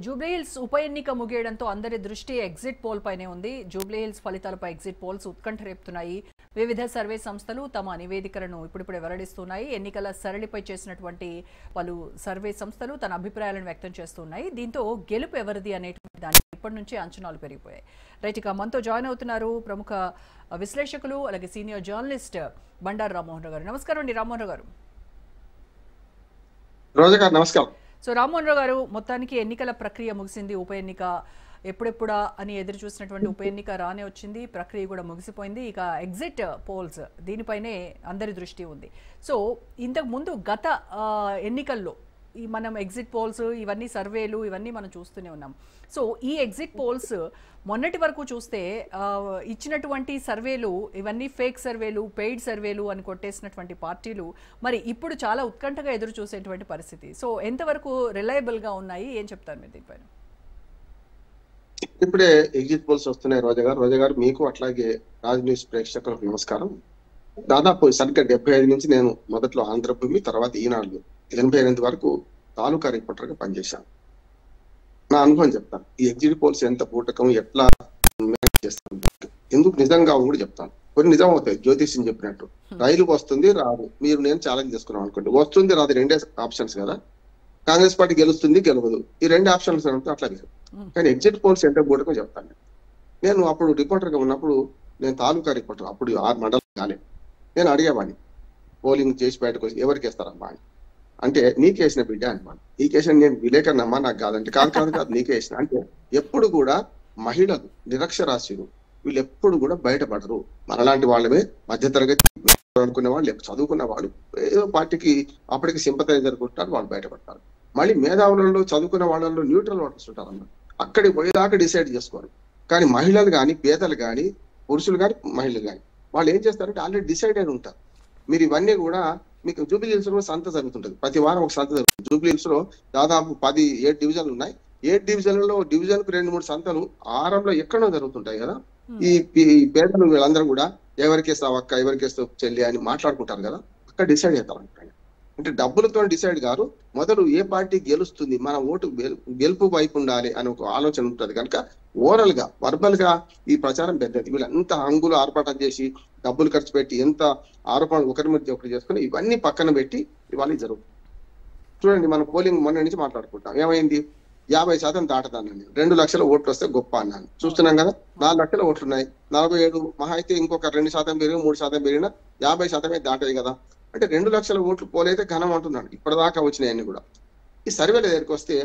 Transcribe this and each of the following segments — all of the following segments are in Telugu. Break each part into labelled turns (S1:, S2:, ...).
S1: జూబ్లీహిల్స్ ఉప ఎన్నిక ముగియడంతో అందరి దృష్టి ఎగ్జిట్ పోల్ పైనే ఉంది. జూబ్లీహిల్స్ ఫలితాలపై ఎగ్జిట్ పోల్స్ ఉత్కంఠ రేపుతున్నాయి. వివిధ సర్వే సంస్థలు తమ నివేదికలను ఇప్పుడిప్పుడే వెల్లడిస్తున్నాయి. ఎన్నికల సరళిపై చేసినటువంటి పలు సర్వే సంస్థలు తన అభిప్రాయాలను వ్యక్తం చేస్తున్నాయి. దీంతో గెలుపు ఎవరిది అనేటువంటి దాని ఇప్పటి నుంచే అంచనాలు పెరిగిపోయాయి. రైట్, ఇక మనతో జాయిన్ అవుతున్నారు ప్రముఖ విశ్లేషకులు అలాగే సీనియర్ జర్నలిస్ట్ బండారు రామ్మోహన్ రావు గారు. నమస్కారం అండి రామ్మోహన్ రావు గారు.
S2: రోజా గారు నమస్కారం.
S1: సో రామ్మోహన్ రావు గారు, మొత్తానికి ఎన్నికల ప్రక్రియ ముగిసింది. ఉప ఎన్నిక ఎప్పుడెప్పుడా అని ఎదురు చూసినటువంటి ఉప ఎన్నిక రానే వచ్చింది. ప్రక్రియ కూడా ముగిసిపోయింది. ఇక ఎగ్జిట్ పోల్స్ దీనిపైనే అందరి దృష్టి ఉంది. సో ఇంతకు ముందు గత ఎన్నికల్లో మనం ఎగ్జిట్ పోల్స్ ఇవన్నీ సర్వేలు ఇవన్నీ మనం చూస్తూనే ఉన్నాం. సో ఈ ఎగ్జిట్ పోల్స్ మొన్నటి వరకు చూస్తే ఇచ్చినటువంటి సర్వేలు ఇవన్నీ ఫేక్ సర్వేలు, పెయిడ్ సర్వేలు అని కొట్టేసినటువంటి పార్టీలు మరి ఇప్పుడు చాలా ఉత్కంఠగా ఎదురు చూసేటువంటి పరిస్థితి. సో ఎంతవరకు రిలయబుల్గా ఉన్నాయి, ఏం చెప్తారు మీరు దీనిపైన?
S2: ఇప్పుడే ఎగ్జిట్ పోల్స్ వస్తున్నాయి రోజా గారు మీకు అట్లాగే రాజ్ న్యూస్ ప్రేక్షకులకు నమస్కారం. దాదాపు సరిగ్గా 75 నుంచి నేను మొదట్లో ఆంధ్రభూమి, తర్వాత ఈనాడు 88 వరకు తాలూకా రిపోర్టర్ గా పనిచేశాను. నా అనుభవం చెప్తాను. ఈ ఎగ్జిట్ పోల్స్ ఎంత పూటకం, ఎట్లా మేనేజ్ చేస్తాను, ఎందుకు నిజంగా కూడా చెప్తాను. కొన్ని నిజం అవుతాయి. జ్యోతిష్యం చెప్పినట్టు రైలు వస్తుంది రాదు, మీరు నేను ఛాలెంజ్ చేసుకున్నాం అనుకోండి. వస్తుంది రాదు రెండే ఆప్షన్స్ కదా. కాంగ్రెస్ పార్టీ గెలుస్తుంది గెలవదు, ఈ రెండు ఆప్షన్స్ అట్లా లేదు. కానీ ఎగ్జిట్ పోల్స్ ఎంత పూటకం చెప్తాను. నేను అప్పుడు రిపోర్టర్ గా ఉన్నప్పుడు, నేను తాలూకా రిపోర్టర్, అప్పుడు 6 మండలం కానీ నేను అడిగేవాడిని, పోలింగ్ చేసి బయటకు వచ్చి ఎవరికి వేస్తారమ్మా అని. అంటే నీకేసిన బిడ్డ అనమాట. నీకేసిన నేను విలేకరణమ్మా నాకు కాదంటే కాదు నీకేసిన అంటే. ఎప్పుడు కూడా మహిళలు, నిరక్షరాస్యులు వీళ్ళు ఎప్పుడు కూడా బయటపడరు. మనలాంటి వాళ్ళమే మధ్యతరగతి అనుకునే వాళ్ళు, చదువుకున్న వాళ్ళు ఏదో పార్టీకి అప్పటికి సింపతైజర్ కొట్టారు, వాళ్ళు బయటపడతారు. మళ్ళీ మేధావులలో చదువుకున్న వాళ్ళలో న్యూట్రల్ ఓటర్స్ ఉంటారు అన్నమాట. అక్కడికి పోయేదాకా డిసైడ్ చేసుకోవాలి. కానీ మహిళలు కానీ, పేదలు కానీ, పురుషులు కానీ, మహిళలు కానీ వాళ్ళు ఏం చేస్తారంటే ఆల్రెడీ డిసైడ్ అయిన ఉంటారు. మీరు ఇవన్నీ కూడా మీకు జూబ్లీహిల్స్ లో సంత జరుగుతుంటది, ప్రతి వారం ఒక సంత జరుగుతుంది. జూబ్లీహిల్స్ లో దాదాపు 7 డివిజన్లు ఉన్నాయి. 7 డివిజన్లలో డివిజన్ కు 2-3 సంతలు ఆరంలో ఎక్కడో జరుగుతుంటాయి కదా. ఈ పేదలు వీళ్ళందరూ కూడా ఎవరికేస్తావు అక్క, ఎవరికేస్తావు చెల్లి అని మాట్లాడుకుంటారు కదా. అక్కడ డిసైడ్ అవుతారు. అంటే డబ్బులతో డిసైడ్ గారు. మొదలు ఏ పార్టీ గెలుస్తుంది, మన ఓటు గెలుపు వైపు ఉండాలి అని ఒక ఆలోచన ఉంటుంది కనుక ఓవరాల్ గా వర్బల్ గా ఈ ప్రచారం పెద్దది. వీళ్ళు ఎంత హంగులు ఆర్పాటం చేసి డబ్బులు ఖర్చు పెట్టి ఎంత ఆరోపణలు ఒకరి మధ్య ఒకటి చేసుకుని ఇవన్నీ పక్కన పెట్టి ఇవాళ జరుగుతుంది. చూడండి, మనం పోలింగ్ మొన్న నుంచి మాట్లాడుకుంటాం. ఏమైంది? 50% దాటదానండి. 2 లక్షల ఓట్లు వస్తే గొప్ప అన్నాను. చూస్తున్నాం కదా, 4 లక్షల ఓట్లు ఉన్నాయి. 47 మహా అయితే ఇంకొక 2% పెరిగిన 3% పెరిగినా 50% దాటాయి కదా. అంటే 2 లక్షల ఓట్లు పోలైతే ఘనం అంటున్నాడు. ఇప్పటిదాకా వచ్చినాయన్ని కూడా. ఈ సర్వేల దగ్గరికి వస్తే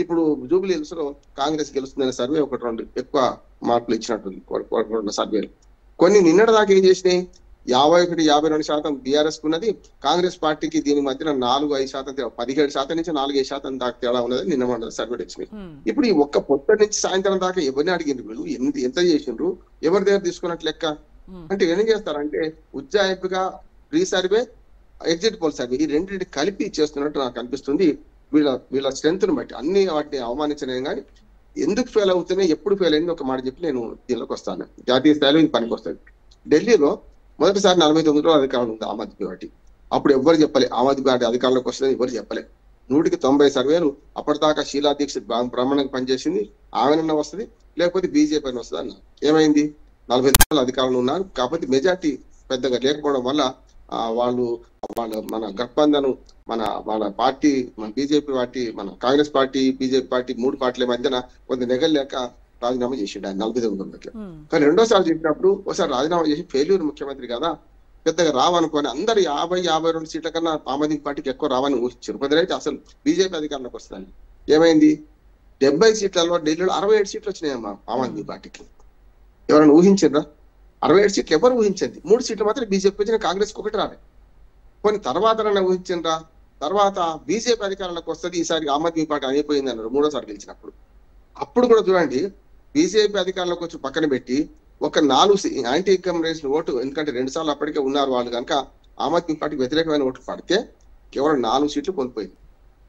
S2: ఇప్పుడు జూబ్లీహిల్స్ లో కాంగ్రెస్ గెలుస్తుందనే సర్వే 1-2 ఎక్కువ మార్కులు ఇచ్చినట్టుంది సర్వేలు. కొన్ని నిన్నటి దాకా ఏం చేసినాయి, 51-52% బీఆర్ఎస్ ఉన్నది. కాంగ్రెస్ పార్టీకి దీని మధ్యన 4-5% 17% నుంచి 4-5% దాకా తేడా ఉన్నది నిన్న మన సర్వేలు వచ్చినాయి. ఇప్పుడు ఈ ఒక్క పొద్దు నుంచి సాయంత్రం దాకా ఎవరిని అడిగిండ్రు, వీళ్ళు ఎంత చేసిండ్రు, ఎవరి దగ్గర తీసుకున్నట్లు లెక్క అంటే ఏం చేస్తారంటే ఉజ్జాయింపుగా రీసర్వే, ఎగ్జిట్ పోల్ సర్వే ఈ రెండింటి కలిపి చేస్తున్నట్టు నాకు అనిపిస్తుంది. వీళ్ళ స్ట్రెంత్ ను బట్టి అన్ని వాటిని అవమానించలేం. కానీ ఎందుకు ఫెయిల్ అవుతున్నాయి, ఎప్పుడు ఫెయిల్ అయింది ఒక మాట చెప్పి నేను దీనిలోకి వస్తాను. జాతీయ స్థాయిలో ఇది పనికి వస్తుంది. ఢిల్లీలో మొదటిసారి 49 అధికారులు ఉంది ఆమ్ ఆద్మీ పార్టీ. అప్పుడు ఎవరు చెప్పలే ఆమ్ ఆద్మీ పార్టీ అధికారంలోకి వస్తుందని ఎవరు చెప్పలే. 100కి 90 సర్వేలు అప్పటిదాకా షీలా దీక్షిత్ బ్రాహ్మణంగా పనిచేసింది, ఆమెనన్నా వస్తుంది లేకపోతే బీజేపీ అని వస్తుంది అన్నారు. ఏమైంది? 49 అధికారులు ఉన్నారు. కాకపోతే మెజార్టీ పెద్దగా లేకపోవడం వల్ల వాళ్ళ మన గఠబంధన్ మన పార్టీ, మన బీజేపీ పార్టీ, మన కాంగ్రెస్ పార్టీ, బీజేపీ పార్టీ 3 పార్టీల మధ్యన కొంత నెగలేక రాజీనామా చేసిండు ఆయన 49 కానీ రెండోసారి చేసినప్పుడు ఒకసారి రాజీనామా చేసి ఫెయిల్యూర్ ముఖ్యమంత్రి కదా, పెద్దగా రావనుకొని అందరు 50-52 సీట్ల కన్నా ఆమ్ ఆద్మీ పార్టీకి ఎక్కువ రావని ఊహించారు. కొందరైతే అసలు బీజేపీ అధికారంలోకి వస్తుందని. ఏమైంది? 70 సీట్లలో ఢిల్లీలో 67 సీట్లు వచ్చినాయమ్మా ఆమ్ ఆద్మీ పార్టీకి. ఎవరైనా ఊహించారా? 67 సీట్లు ఎవరు ఊహించింది. 3 సీట్లు మాత్రం బీజేపీ వచ్చిన, కాంగ్రెస్ కి 1 రాలే. కొన్ని తర్వాత ఊహించిండ్రా? తర్వాత బీజేపీ అధికారంలోకి వస్తుంది, ఈసారి ఆమ్ ఆద్మీ పార్టీ అయిపోయింది అన్నారు 3వ సారి గెలిచినప్పుడు. అప్పుడు కూడా చూడండి, బీజేపీ అధికారంలోకి వచ్చి పక్కన పెట్టి ఒక 4 యాంటీ ఇన్కంబెన్సీ ఓటు, ఎందుకంటే 2 సార్లు అప్పటికే ఉన్నారు వాళ్ళు కనుక ఆమ్ ఆద్మీ పార్టీకి వ్యతిరేకమైన ఓట్లు పడితే కేవలం 4 సీట్లు కోల్పోయింది.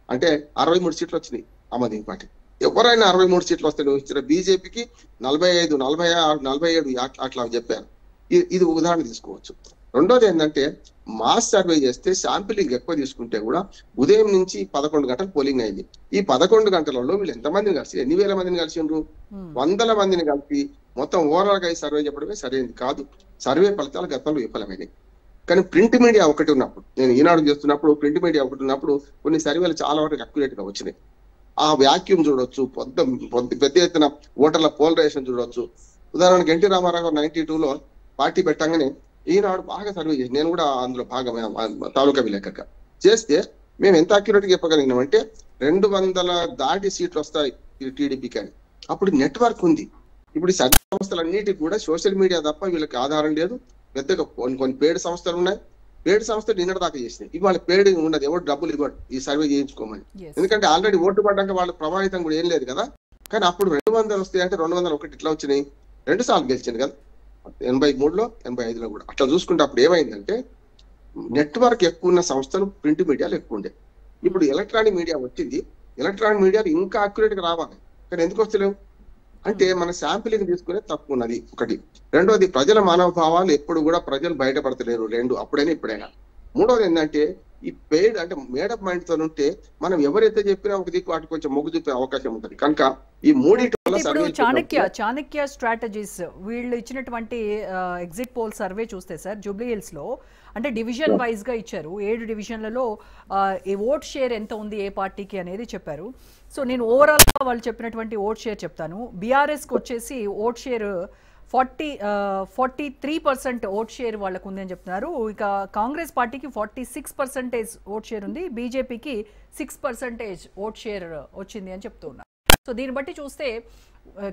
S2: అంటే 63 సీట్లు వచ్చినాయి ఆమ్ ఆద్మీ పార్టీ. ఎవరైనా 63 సీట్లు వస్తే ఊహించారు. బీజేపీకి 45, 46, 47 అట్లా చెప్పారు. ఇది ఉదాహరణ తీసుకోవచ్చు. రెండోది ఏంటంటే మాస్ సర్వే చేస్తే శాంపిలింగ్ ఎక్కువ తీసుకుంటే కూడా ఉదయం నుంచి 11 గంటలు పోలింగ్ అయింది. ఈ 11 గంటలలో వీళ్ళు ఎంతమందిని కలిసి ఎన్ని వేల మందిని కలిసిండ్రు? వందల మందిని కలిపి మొత్తం ఓవరాల్ గా ఈ సర్వే చెప్పడమే సరైనది కాదు. సర్వే ఫలితాలు గతంలో విఫలమైనవి. కానీ ప్రింట్ మీడియా ఒకటి ఉన్నప్పుడు, నేను ఈనాడు చేస్తున్నప్పుడు ప్రింట్ మీడియా ఒకటి ఉన్నప్పుడు కొన్ని సర్వేలు చాలా వరకు అక్యురేట్ గా వచ్చినాయి. ఆ వ్యాక్యూమ్ చూడొచ్చు, పెద్ద ఎత్తున ఓటర్ల పోలరైజేషన్ చూడొచ్చు. ఉదాహరణకు ఎన్టీ రామారావు గారు 92లో పార్టీ పెట్టగానే ఈనాడు బాగా సర్వే చేసి, నేను కూడా అందులో భాగమైన తాలూకా విలేకరుగా చేస్తే మేము ఎంత అక్యురేట్ గా చెప్పగలిగినామంటే 200 దాటి సీట్లు వస్తాయి టీడీపీకి అని. అప్పుడు నెట్వర్క్ ఉంది. ఇప్పుడు ఈ సర్వే సంస్థలన్నిటికీ కూడా సోషల్ మీడియా తప్ప వీళ్ళకి ఆధారం లేదు. పెద్దగా కొన్ని పేడ్ సంస్థలు ఉన్నాయి. పేడ్ సంస్థలు నిన్నటి దాకా చేసినాయి. ఇవాళ పేడ్ ఉండదు, ఎవరు డబ్బులు ఇవ్వడు ఈ సర్వే చేయించుకోమని. ఎందుకంటే ఆల్రెడీ ఓటు పడ్డాక వాళ్ళు ప్రభావితం కూడా ఏం లేదు కదా. కానీ అప్పుడు 200 వస్తాయి అంటే 201 ఇట్లా వచ్చినాయి. 2 సార్లు గెలిచింది కదా, 83లో 85లో కూడా. అట్లా చూసుకుంటే అప్పుడు ఏమైందంటే నెట్వర్క్ ఎక్కువ ఉన్న సంస్థలు ప్రింట్ మీడియాలు ఎక్కువ ఉండే. ఇప్పుడు ఎలక్ట్రానిక్ మీడియా వచ్చింది. ఎలక్ట్రానిక్ మీడియాలు ఇంకా అక్యురేట్ గా రావాలి. కానీ ఎందుకు వస్తలేవు అంటే మన శాంపిలింగ్ తీసుకునే తక్కువ ఉన్నది ఒకటి. రెండోది ప్రజల మనోభావాలు ఎప్పుడు కూడా ప్రజలు బయటపడతలేరు. రెండు, అప్పుడైనా ఇప్పుడైనా. మూడోది ఏంటంటే ఈ పెయిడ్ అంటే మేడప్ మైండ్ తో ఉంటే మనం ఎవరైతే చెప్పినా ఒక దిక్కు వాటికి కొంచెం మొగ్గు చూపే అవకాశం ఉంటుంది. కనుక ఈ మూడింటి
S1: ఇప్పుడు చాణక్య స్ట్రాటజీస్ వీళ్ళు ఇచ్చినటువంటి ఎగ్జిట్ పోల్ సర్వే చూస్తే సార్, జూబ్లీ హిల్స్ లో అంటే డివిజన్ వైజ్ గా ఇచ్చారు. 7 డివిజన్లలో ఈ ఓట్ షేర్ ఎంత ఉంది ఏ పార్టీకి అనేది చెప్పారు. సో నేను ఓవరాల్ గా వాళ్ళు చెప్పినటువంటి ఓట్ షేర్ చెప్తాను. బీఆర్ఎస్ కి వచ్చేసి ఓట్ షేర్ 43% ఓట్ షేర్ వాళ్ళకు ఉంది అని చెప్తున్నారు. ఇక కాంగ్రెస్ పార్టీకి 46% ఓట్ షేర్ ఉంది. బీజేపీకి 6% ఓట్ షేర్ వచ్చింది అని చెప్తున్నారు. సో దీన్ని బట్టి చూస్తే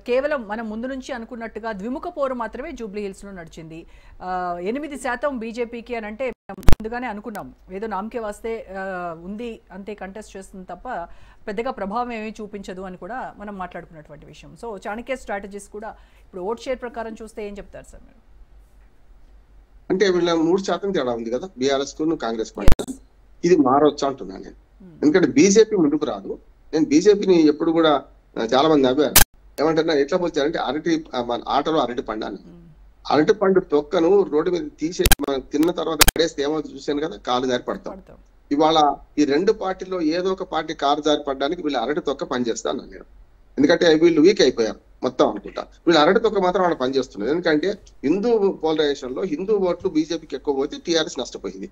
S1: కేవలం మనం ముందు నుంచి అనుకున్నట్టుగా ద్విముఖ పోరు మాత్రమే జూబ్లీ హిల్స్ లో నడిచింది. 8% బీజేపీకి అని అంటే ముందుగానే అనుకున్నాం, ఏదో నామకే వాస్తే ఉంది అంతే, కంటెస్ట్ చేస్తుంది తప్ప పెద్దగా ప్రభావం ఏమీ చూపించదు అని కూడా మనం మాట్లాడుకున్నటువంటి విషయం. సో చాణక్య స్ట్రాటజీస్ కూడా ఇప్పుడు ఓట్ షేర్ ప్రకారం చూస్తే ఏం చెప్తారు సార్ మీరు?
S2: అంటే వీళ్ళ 3% తేడా ఉంది కదా బీఆర్ఎస్ కు కాంగ్రెస్ పార్టీ. ఇది మారొచ్చు అంటున్నాను నేను. ఎందుకంటే బీజేపీ ముందుకు రాదు. నేను బీజేపీని ఎప్పుడు కూడా చాలా మంది నవ్వారు. ఏమంటారు, ఎట్లా పోల్చారంటే ఆటలో అరటి పండు అని. అరటి పండు తొక్కను రోడ్డు మీద తీసే తిన్న తర్వాత పడేస్తే ఏమవుతుంది చూసాను కదా, కాలు జారి పడతాం. ఇవాళ ఈ రెండు పార్టీలో ఏదో ఒక పార్టీ కారు జారి పడడానికి వీళ్ళు అరటి తొక్క పనిచేస్తాను నేను. ఎందుకంటే వీళ్ళు వీక్ అయిపోయారు మొత్తం అనుకుంటా. వీళ్ళు అరటి తొక్క మాత్రం వాళ్ళు పనిచేస్తున్నారు. ఎందుకంటే హిందూ పోలరైజేషన్ లో హిందూ ఓట్లు బీజేపీకి ఎక్కువ పోతే టీఆర్ఎస్ నష్టపోయింది.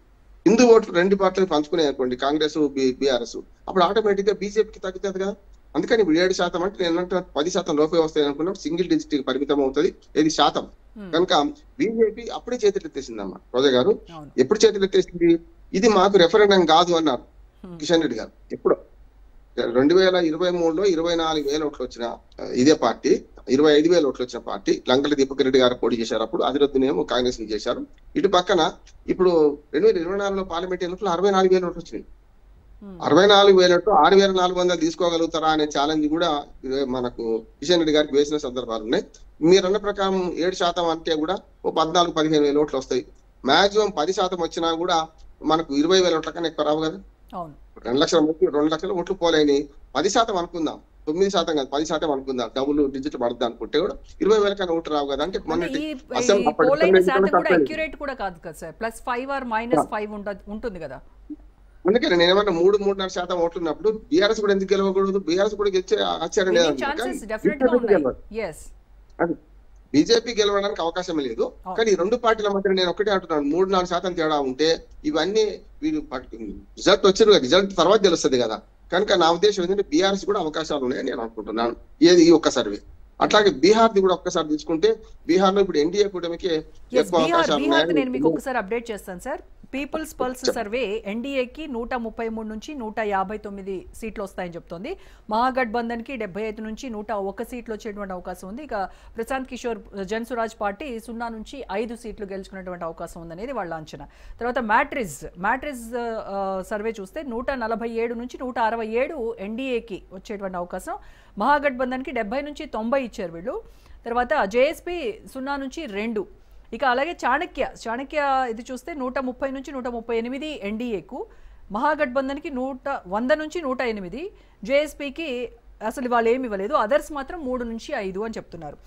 S2: హిందూ ఓట్లు 2 పార్టీలు పంచుకునే అనుకోండి, కాంగ్రెస్ బీఆర్ఎస్, అప్పుడు ఆటోమేటిక్ గా బీజేపీకి తగ్గుతుంది కదా. అందుకని 7% అంటే నేను 10% లోపే వస్తాయి అనుకున్నాం. సింగిల్ డిజిట్ పరిమితం అవుతుంది ఇది శాతం. కనుక బీజేపీ అప్పుడే చేతులు ఎత్తేసిందమ్మా. రోజా గారు ఎప్పుడు చేతులు ఎత్తేసింది? ఇది మాకు రెఫరెండం కాదు అన్నారు కిషన్ రెడ్డి గారు. ఎప్పుడో 2023లో 24,000 ఓట్లు వచ్చిన ఇదే పార్టీ, 25,000 ఓట్లు వచ్చిన పార్టీ లంకల దీపక్ రెడ్డి గారు పోటీ చేశారు. అప్పుడు అదిరొద్దునేమో కాంగ్రెస్ ని చేశారు. ఇటు పక్కన ఇప్పుడు 2024లో పార్లమెంట్ ఎన్నికల్లో 64,000 ఓట్లు వచ్చినాయి. 64,000 ఓట్లు 6,400 తీసుకోగలుగుతారా అనే ఛాలెంజ్ కూడా మనకు కిషన్ రెడ్డి గారికి వేసిన సందర్భాలు ఉన్నాయి. మీరు అన్న ప్రకారం 7% అంటే కూడా 14,000-15,000 ఓట్లు వస్తాయి. మాక్సిమం 10% వచ్చినా కూడా మనకు 20,000 ఓట్ల కన్నా ఎక్కువ రావు కదా. 2 లక్షల ఓట్లు పోలేని 10% అనుకుందాం, 9% కాదు 10% అనుకుందాం, డబుల్ డిజిట్ పడుతుంది అనుకుంటే కూడా 20,000 కన్నా ఓట్లు రావు కదా. అంటే
S1: ఉంటుంది కదా.
S2: అందుకని నేను ఏమన్నా 3-3.5% ఓట్లు ఉన్నప్పుడు బీఆర్ఎస్ కూడా ఎందుకు గెలవకూడదు? బీఆర్ఎస్ కూడా గెలిచే ఆశ్చర్యం లేదు. బీజేపీ గెలవడానికి అవకాశం లేదు. కానీ ఈ రెండు పార్టీల మధ్య నేను ఒకటే అంటున్నాను, 3-4% తేడా ఉంటే ఇవన్నీ వీళ్ళు రిజల్ట్ వచ్చారు, రిజల్ట్ తర్వాత తెలుస్తుంది కదా. కనుక నా ఉద్దేశం ఏంటంటే బీఆర్ఎస్ కూడా అవకాశాలు ఉన్నాయని నేను అనుకుంటున్నాను. ఈ ఒక్క సర్వే. అట్లాగే బీహార్ ది కూడా ఒక్కసారి తీసుకుంటే బీహార్ లో ఇప్పుడు ఎన్డీఏ కూటమికి ఎక్కువ అవకాశాలు ఉన్నాయి.
S1: నేను మీకు ఒకసారి అప్డేట్ చేస్తాను సార్. పీపుల్స్ పల్స్ సర్వే ఎన్డీఏకి 133 నుంచి 159 సీట్లు వస్తాయని చెప్తోంది. మహాగఠబంధన్ కి 75 నుంచి 101 సీట్లు వచ్చేటువంటి అవకాశం ఉంది. ఇక ప్రశాంత్ కిషోర్ జన్సురాజ్ పార్టీ 0 నుంచి 5 సీట్లు గెలుచుకునేటువంటి అవకాశం ఉందనేది వాళ్ళ అంచనా. తర్వాత మ్యాట్రిజ్ సర్వే చూస్తే 147 నుంచి 167 ఎన్డీఏకి వచ్చేటువంటి అవకాశం. మహాగఠబంధన్కి 70 నుంచి 90 ఇచ్చారు వీళ్ళు. తర్వాత జేఎస్పీ 0 నుంచి 2. ఇక అలాగే చాణక్య ఇది చూస్తే 130 నుంచి 138 ఎన్డీఏకు, మహాగఠబంధన్కి 100 నుంచి 108, జేఎస్పీకి అసలు వాళ్ళు ఏమి ఇవ్వలేదు, అదర్స్ మాత్రం 3 నుంచి 5 అని చెప్తున్నారు.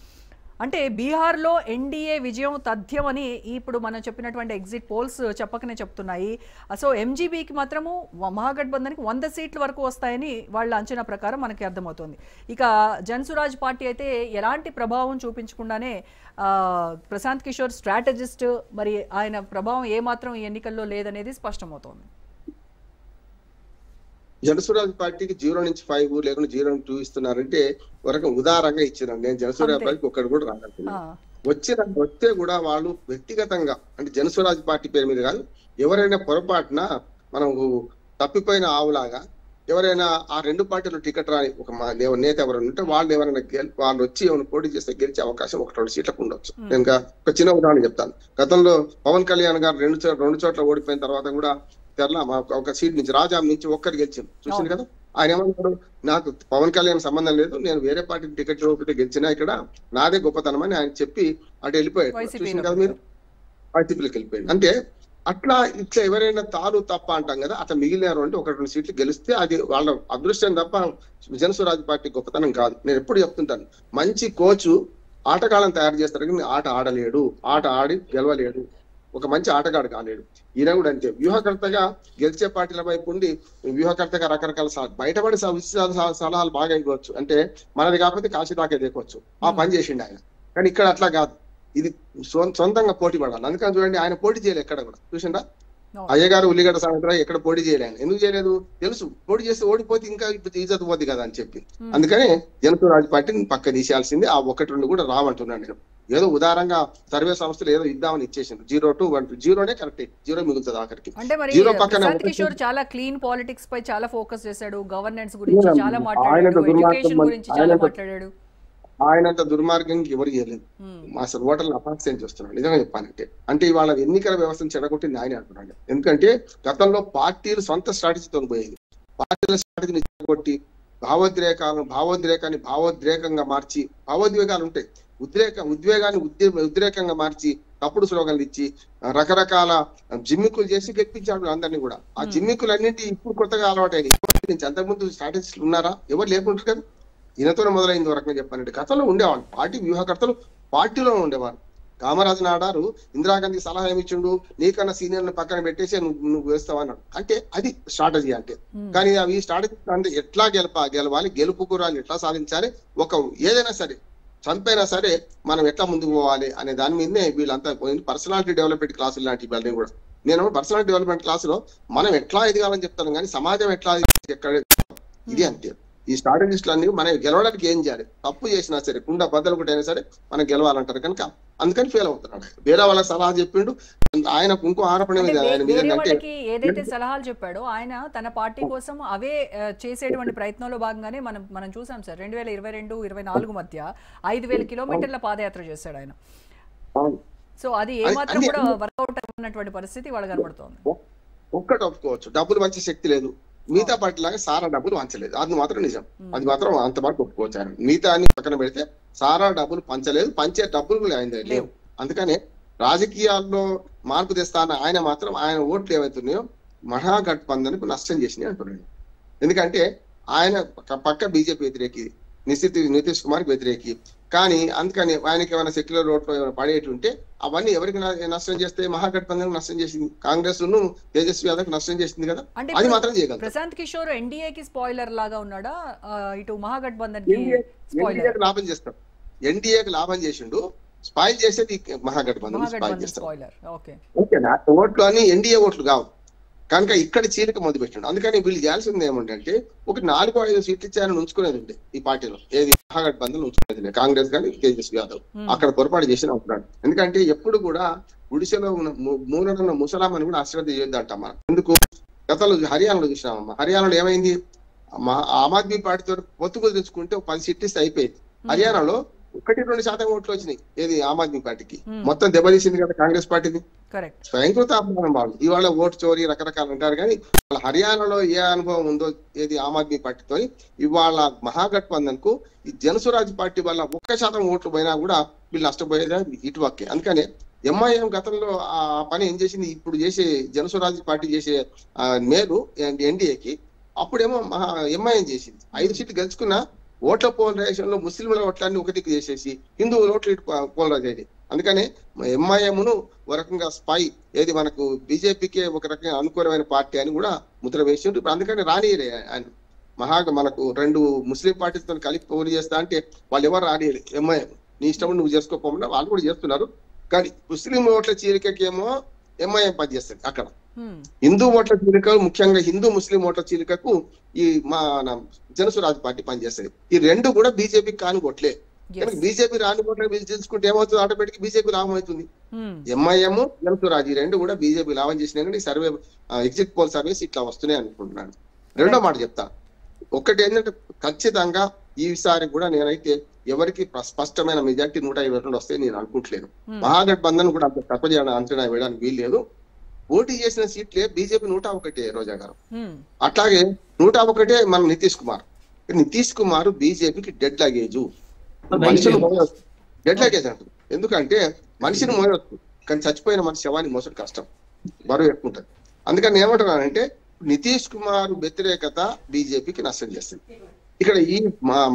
S1: అంటే బీహార్లో ఎన్డీఏ విజయం తథ్యమని ఇప్పుడు మనం చెప్పినటువంటి ఎగ్జిట్ పోల్స్ చెప్పకనే చెప్తున్నాయి. సో ఎంజీబీకి మాత్రము మహాగఠబంధన్కి 100 సీట్ల వరకు వస్తాయని వాళ్ళ అంచనా ప్రకారం మనకి అర్థమవుతుంది. ఇక జన్సురాజ్ పార్టీ అయితే ఎలాంటి ప్రభావం చూపించకుండానే ప్రశాంత్ కిషోర్ స్ట్రాటజిస్ట్, మరి ఆయన ప్రభావం ఏమాత్రం ఈ ఎన్నికల్లో లేదనేది స్పష్టమవుతోంది.
S2: జనసురాజ్ పార్టీకి 0 నుంచి 5 లేకుండా 0 నుంచి 2 ఇస్తున్నారంటే ఒక రకం ఉదారంగా ఇచ్చినాను. నేను జనసురాజ్ పార్టీకి ఒక్కడు కూడా రాగలుగుతున్నాను. వస్తే కూడా వాళ్ళు వ్యక్తిగతంగా అంటే జనసురాజ్ పార్టీ పేరు మీద కాదు, ఎవరైనా పొరపాటున మనం తప్పిపోయిన ఆవులాగా ఎవరైనా ఆ 2 పార్టీలు టికెట్ రాని ఒక నేత ఎవరైనా ఉంటే వాళ్ళు ఎవరైనా వాళ్ళు వచ్చి ఏమైనా పోటీ చేస్తే గెలిచే అవకాశం 1-2 సీట్లకు ఉండొచ్చు. నేను ఒక చిన్న ఉదాహరణ చెప్తాను. గతంలో పవన్ కళ్యాణ్ గారు 2 చోట్ల ఓడిపోయిన తర్వాత కూడా ఒక సీట్ నుంచి రాజాం నుంచి ఒక్కరు గెలిచాను చూసింది కదా. ఆయన ఏమన్నాడు, నాకు పవన్ కళ్యాణ్ సంబంధం లేదు, నేను వేరే పార్టీ టికెట్ ఒకటి గెలిచినా ఇక్కడ నాదే గొప్పతనం అని ఆయన చెప్పి అటు వెళ్ళిపోయాడు. చూసింది కదా మీరు, వైసీపీలోకి వెళ్ళిపోయాడు. అంటే ఇట్లా ఎవరైనా తాను తప్ప అంటాం కదా, అట్లా మిగిలినారు అంటే 1-2 సీట్లు గెలిస్తే అది వాళ్ళ అదృష్టం తప్ప జనసురాజ్ పార్టీ గొప్పతనం కాదు. నేను ఎప్పుడు చెప్తుంటాను, మంచి కోచ్ ఆటగాళ్ళని తయారు చేస్తారు కానీ ఆట ఆడలేడు, ఆట ఆడి గెలవలేడు, ఒక మంచి ఆటగాడు కాలేడు. ఈయన కూడా అంతే, వ్యూహకర్తగా గెలిచే పార్టీల వైపు ఉండి వ్యూహకర్తగా రకరకాల బయటపడి సలహాలు బాగా ఇవ్వచ్చు. అంటే మనది కాకపోతే కాశీ దాకా దిగవచ్చు, ఆ పని చేసిండు ఆయన. కానీ ఇక్కడ అట్లా కాదు, ఇది సొంతంగా పోటీ పడాలి. అందుకని చూడండి, ఆయన పోటీ చేయలేదు ఎక్కడ కూడా. చూసిండా, అయ్యగారు ఉల్లిగడ్డ సాయంత్రం ఎక్కడ పోటీ చేయలేదు. ఎందుకు చేయలేదు తెలుసు, పోటీ చేస్తే ఓడిపోతే ఇంకా ఇజ్జత్ పోద్ది కదా అని చెప్పి. అందుకనే జనసురాజ్ పార్టీని పక్క తీసేయాల్సింది. ఆ 1-2 కూడా రావంటున్నాను నేను. ఏదో ఉదారంగా సర్వే సంస్థలు ఏదో ఇద్దామని ఇచ్చేసింది. 0 to 1 0నే కరెక్ట్, 0 మిగులుతుంది ఆఖరికి.
S1: అంటే మరి ప్రశాంత్ కిషోర్ చాలా క్లీన్ పాలిటిక్స్ పై చాలా ఫోకస్ చేశాడు, గవర్నెన్స్ గురించి చాలా మాట్లాడాడు, ఎడ్యుకేషన్ గురించి చాలా మాట్లాడాడు.
S2: ఆయనంత దుర్మార్గం ఎవరు చేయలేదు. అసలు ఓటర్లను అపాస్యం చేస్తున్నాడు నిజంగా చెప్పాలంటే. అంటే ఇవాళ ఎన్నికల వ్యవస్థను చెడగొట్టింది ఆయన అంటున్నాడు. ఎందుకంటే గతంలో పార్టీలు సొంత స్ట్రాటజీతో పోయేది, పార్టీల స్ట్రాటజీని చెడగొట్టి భావోద్రేకాన్ని భావోద్రేకంగా మార్చి, భావోద్వేగాలు ఉంటాయి, ఉద్వేగాన్ని ఉద్రేకంగా మార్చి తప్పుడు స్లోగన్లు ఇచ్చి రకరకాల జిమ్మికులు చేసి గెలిపించాడు అందరినీ కూడా. ఆ జిమ్మికులు అన్నింటి ఇప్పుడు కొత్తగా అలవాటైంది. అంతకుముందు స్ట్రాటజిస్టులు ఉన్నారా? ఎవరు లేకుంటారు కదా. ఈయనతోనే మొదలైంది వరకు చెప్పానంటే. గతంలో ఉండేవాళ్ళు పార్టీ వ్యూహకర్తలు, పార్టీలో ఉండేవారు. కామరాజు నాడారు ఇందిరాగాంధీ సలహా ఏమిచ్చిండు, నీకన్నా సీనియర్ని పక్కన పెట్టేసి నువ్వు వేస్తావు అన్నాడు. అంటే అది స్ట్రాటజీ అంటే. కానీ అవి స్ట్రాటజీ అంటే ఎట్లా గెలవాలి, గెలుపు గురాలు ఎట్లా సాధించాలి, ఏదైనా సరే చంపైనా సరే మనం ఎట్లా ముందుకు పోవాలి అనే దాని మీదనే వీళ్ళంతా పోయింది. పర్సనాలిటీ డెవలప్మెంట్ క్లాసులు లాంటి ఇవన్నీ కూడా. నేను పర్సనాలిటీ డెవలప్మెంట్ క్లాసులో మనం ఎట్లా ఎదగాలని చెప్తాను కానీ సమాజం ఎట్లా ఎక్కడ ఇది అంతే. ఈ స్ట్రాటజిస్టులన్నీ మనం గెలవడానికి ఏం చేయాలి, తప్పు చేసినా సరే కుండ బద్దలు కొట్టైనా సరే మనం గెలవాలంటారు కనుక అందుకని ఫెయిల్ అవుతున్నాడు. వేరే వాళ్ళకి సలహా చెప్పిండు, ఆయనకు ఇంకో ఆరోపణ
S1: ఏదైతే సలహాలు చెప్పాడో ఆయన తన పార్టీ కోసం అవే చేసేటువంటి ప్రయత్నంలో భాగంగానే మనం చూసాం సార్. 2022-24 మధ్య 5,000 కిలోమీటర్ల పాదయాత్ర చేశాడు ఆయన. సో అది ఏమాత్రం కూడా వర్కౌట్ అయినటువంటి పరిస్థితి వాళ్ళకి కనబడుతోంది.
S2: ఒక్కటి ఒప్పుకోవచ్చు, డబ్బులు మంచి శక్తి లేదు. మిగతా పార్టీ లాగా సారా డబ్బులు పంచలేదు, అది మాత్రం నిజం. అది మాత్రం అంతవరకు ఒప్పుకోవచ్చు. ఆయన మిగతా అన్ని పక్కన పెడితే సారా డబ్బులు పంచలేదు, పంచే డబ్బులు ఆయన లేవు. అందుకనే రాజకీయాల్లో మార్పు తెస్తాన ఆయన మాత్రం ఆయన ఓట్లు ఏవైతున్నాయో మహాగఠబంధన్కు నష్టం చేసినాయి అంటున్నాడు. ఎందుకంటే ఆయన పక్క బీజేపీ వ్యతిరేకి, నితీష్ కుమార్కి వ్యతిరేకి. కానీ అందుకని ఆయనకి ఏమైనా సెక్యులర్ ఓట్లు ఏమైనా పడేటి ఉంటే అవన్నీ ఎవరికి నష్టం చేస్తే మహాగఠబంధన్ నష్టం చేసింది, కాంగ్రెస్ ను తేజస్వి యాదవ్ నష్టం చేసింది కదా. అది మాత్రం చేయగలరు.
S1: ప్రశాంత్ కిషోర్ ఎన్డీఏకి స్పాయిలర్ లాగా ఉన్నాడా, ఇటు మహాగఠబంధన్
S2: లాభం చేస్తాడు, ఎన్డీఏకి లాభం చేసిండు, స్పాయిల్ చేసేది మహాగఠబంధన్ స్పాయిల్ చేస్తాడు. ఓకేనా, ఓట్లు అని ఎన్డీఏ ఓట్లు కావు కనుక ఇక్కడ చీలిక మొదలు పెట్టండు. అందుకని వీళ్ళు చేయాల్సింది ఏమంటే ఒక 4-5 సీట్లు ఇచ్చారని ఉంచుకునేది ఉండే ఈ పార్టీలో, ఏది మహాగఠబంధన్ ఉంచుకునేది కాంగ్రెస్ కానీ తేజస్వి యాదవ్. అక్కడ పొరపాటు చేసిన ఉంటున్నాడు. ఎందుకంటే ఎప్పుడు కూడా గుడిసెలో మూలలో ముసలాం అని కూడా అశ్రద్ధ చేయొద్దంట మనం. ఎందుకు, గతంలో హర్యానాలో చూసినామమ్మా, హర్యానాలో ఏమైంది, ఆమ్ ఆద్మీ పార్టీతో పొత్తుకు తెచ్చుకుంటే 10 సీట్లు ఇస్తే అయిపోయింది. హర్యానాలో 1-2% ఓట్లు వచ్చినాయి ఏది ఆమ్ ఆద్మీ పార్టీకి, మొత్తం దెబ్బతీసింది కదా కాంగ్రెస్ పార్టీని. స్వయంకృత అభిమానం వాళ్ళు. ఇవాళ ఓటు చోరీ రకరకాలు అంటారు కానీ వాళ్ళ హర్యానాలో ఏ అనుభవం ఉందో ఏది ఆమ్ ఆద్మీ పార్టీతో, ఇవాళ మహాగఠబంధన్ కు ఈ జనసురాజ్ పార్టీ వల్ల 1% ఓట్లు పోయినా కూడా వీళ్ళు నష్టపోయేదా ఇటువక్కే. అందుకనే ఎంఐఎం గతంలో ఆ పని ఏం చేసింది, ఇప్పుడు చేసే జనసురాజ్ పార్టీ చేసే మేలు ఎన్డీఏకి అప్పుడేమో ఎంఐఎం చేసింది. 5 సీట్లు గెలుచుకున్నా ఓట్ల పోలరైజేషన్ లో ముస్లింల ఓట్లన్నీ ఒక దిక్కు చేసేసి హిందువుల ఓట్లు ఇటు పోలరైజ్ అయ్యాయి. అందుకనే ఎంఐఎంను ఒక రకంగా స్పై ఏది మనకు బీజేపీకి ఒక రకంగా అనుకూలమైన పార్టీ అని కూడా ముద్ర వేసిండ్రు. ఇప్పుడు అందుకని రానియలే ఆయన మనకు 2 ముస్లిం పార్టీలతో కలిపి పోటీ చేస్తా అంటే వాళ్ళు ఎవరు రానియలే. ఎంఐఎం నీ ఇష్టం నువ్వు చేసుకోకపోకుండా వాళ్ళు కూడా చేస్తున్నారు. కానీ ముస్లిం ఓట్ల చీలికకేమో ఎంఐఎం పనిచేస్తుంది. అక్కడ హిందూ ఓట్ల చీలిక, ముఖ్యంగా హిందూ ముస్లిం ఓట్ల చీలికకు ఈ మన జనసురాజ్ పార్టీ పనిచేస్తుంది. ఈ 2 కూడా బీజేపీకి కాని ఓట్లే. కనుక బీజేపీ రాని ఓట్ల తెలుసుకుంటే ఏమవుతుంది, ఆటోమేటిక్ బీజేపీ లాభం అవుతుంది. ఎంఐఎం జనసురాజ్ ఈ 2 కూడా బీజేపీ లాభం చేసినా కానీ సర్వే ఎగ్జిట్ పోల్ సర్వేస్ ఇట్లా వస్తున్నాయి అనుకుంటున్నాను. రెండో మాట చెప్తా. ఒకటి ఏంటంటే ఖచ్చితంగా ఈసారి కూడా నేనైతే ఎవరికి స్పష్టమైన మెజార్టీ 122 వస్తాయి నేను అనుకుంటలేను. మహాగఠబంధన్ కూడా అంత తక్కువ చేయడం అంచనా వేయడానికి వీల్లేదు. పోటీ చేసిన సీట్లే బీజేపీ 101 రోజా గారు, అట్లాగే 101 మన నితీష్ కుమార్ బీజేపీకి డెడ్ లగేజ్, మనిషిని మోయవచ్చు. డెడ్ లగేజ్ అంటారు ఎందుకంటే మనిషిని మోయవచ్చు కానీ చచ్చిపోయిన మనిషి శవాన్ని మోసడం కష్టం, బరువు ఎక్కువ ఉంటుంది. అందుకని ఏమంటున్నానంటే నితీష్ కుమార్ వ్యతిరేకత బీజేపీకి నష్టం చేస్తుంది. ఇక్కడ ఈ